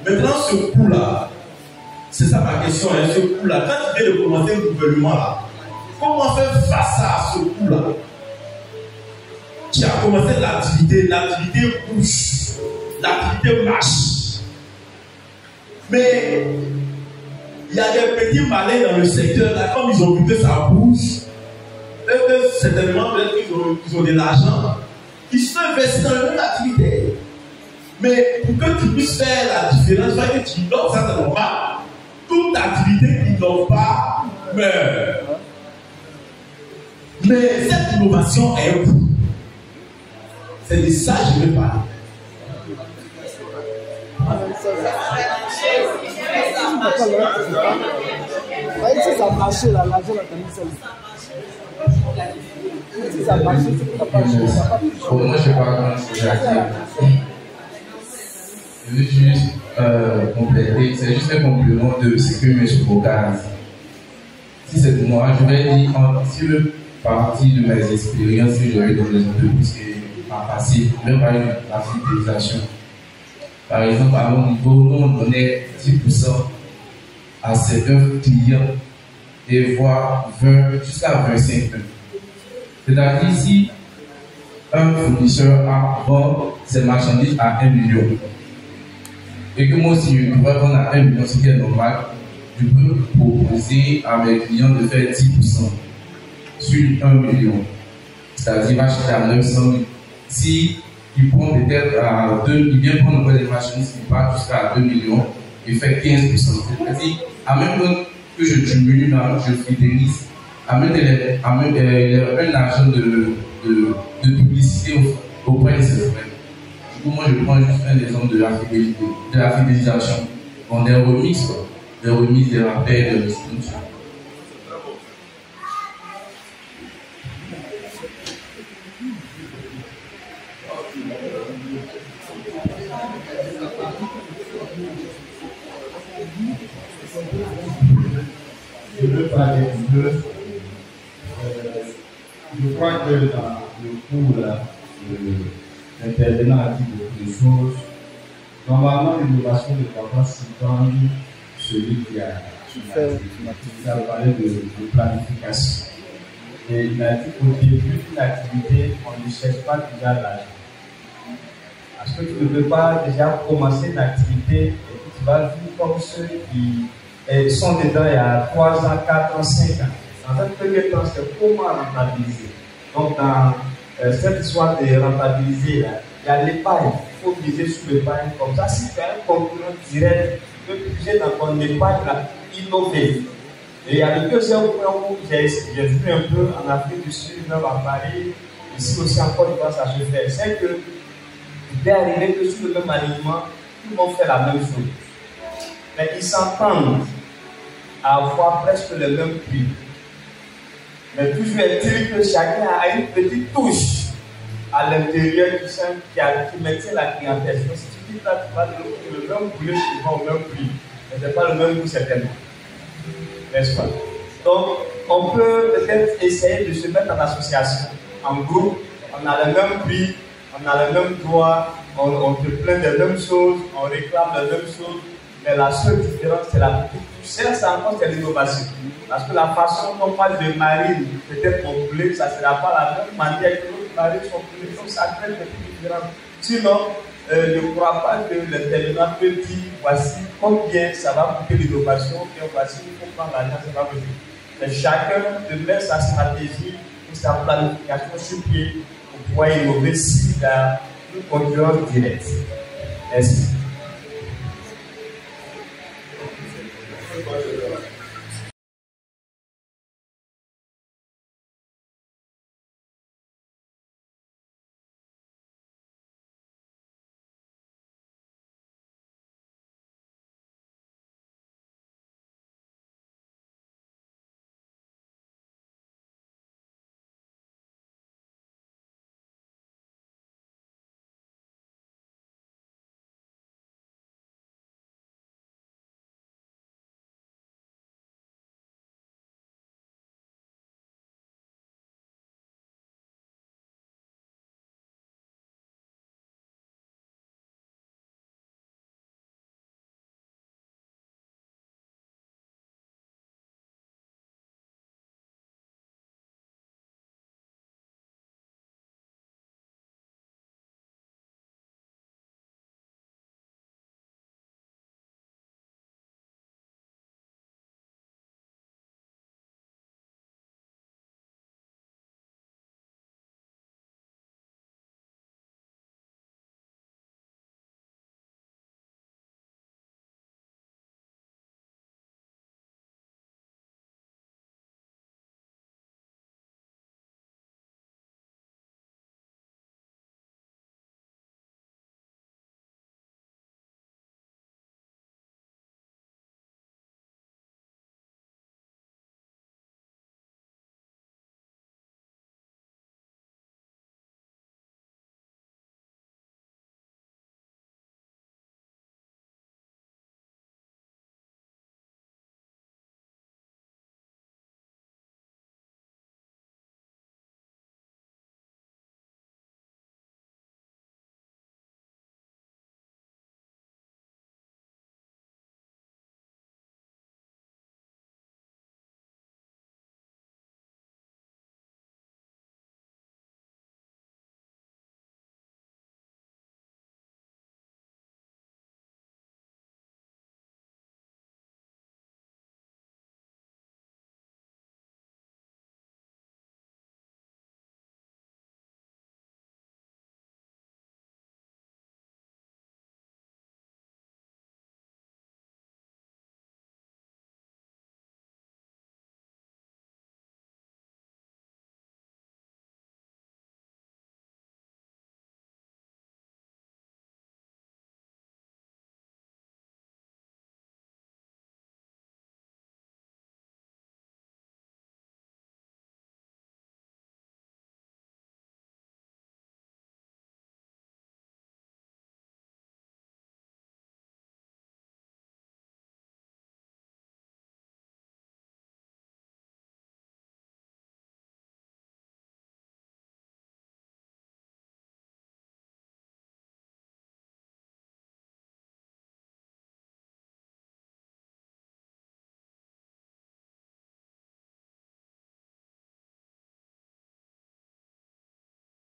Speaker 3: Maintenant, ce coût-là, c'est ça ma question, hein, ce coût-là, quand tu viens de commencer le gouvernement là, comment faire face à ce coût-là? Tu as commencé l'activité bouge, l'activité marche. Mais il y a des petits malins dans le secteur, là, comme ils ont vu que ça bouge, certainement, peut-être qu'ils ont de l'argent, ils sont investis dans une activité. Mais pour que tu puisses faire la différence, il faut que tu innoves, ça c'est normal. Toute activité qui n'innove pas meurt. Mais cette innovation est un coût. C'est de ça que je veux parler.
Speaker 7: Si ça marche là, l'argent là, si ça marche, c'est pas
Speaker 8: moi, je sais pas comment c'est dire. Je veux juste compléter, c'est juste un complément de ce que M. Boga a dit. Si c'est pour moi, je vais dire sur le partie de mes expériences que j'ai eues dans les entreprises qui m'a passé, même par la fidélisation. Par exemple, à mon niveau, nous on donnait 10% à certains clients et voire 20 jusqu'à 25%. C'est-à-dire si un fournisseur vend ses marchandises à 1 million et que moi aussi je pourrais vendre à 1 million, ce qui est normal, je peux proposer à mes clients de faire 10% sur 1 million. C'est-à-dire il va acheter à 900 000. Si il prend peut-être à 2, il vient prendre des marchandises qui partent jusqu'à 2 millions et fait 15%. C'est-à-dire, à même temps que je diminue, je fidélise, à même un argent de publicité auprès de ses frères. Du coup, moi je prends juste un exemple de la fidélisation. On des remises, des rappels, des distributions.
Speaker 4: Je veux parler un peu. Je crois que dans le cours, l'intervenant a dit beaucoup de choses. Normalement, l'innovation ne doit pas s'étendre celui qui a parlé de planification. Et il a dit qu'au début d'une activité, on ne cherche pas déjà l'argent. Parce que tu ne peux pas déjà commencer une activité et puis tu vas vivre comme ceux qui sont dedans il y a 3 ans, 4 ans, 5 ans. Dans un premier temps, c'est comment rentabiliser. Donc, dans cette histoire de rentabiliser, il y a l'épargne. Il faut viser sur l'épargne comme ça. Si tu as un concurrent direct, tu peux puiser dans ton épargne, innover. Et il y a le deuxième point où j'ai vu un peu en Afrique du Sud, même à Paris, ici aussi en Côte d'Ivoire, ça se fait. C'est que il est arrivé que sur le même alignement, tout le monde fait la même chose. Mais ils s'entendent à avoir presque le même prix. Mais toujours est-il que chacun a une petite touche à l'intérieur du sein qui maintient la clientèle. Donc, si tu dis là, tu vas le même poulet qui va au même prix, mais ce n'est pas le même goût certainement. N'est-ce pas? Donc, on peut peut-être essayer de se mettre en association, en groupe, on a le même prix, on a le même droit, on te plaint des mêmes choses, on réclame les mêmes choses, mais la seule différence, c'est la petite touche. Ça encore, c'est l'innovation. Parce que la façon dont moi je marine peut-être mon poulet, ça ne sera pas la même manière que l'autre marine son poulet, donc ça crée des petites différences. Sinon, je ne crois pas que l'intervenant peut dire voici combien ça va coûter l'innovation, et voici il faut prendre l'argent, ça va coûter. Mais chacun de mettre sa stratégie ou sa planification sur pied pour pouvoir innover s'il y a une concurrence directe. Merci.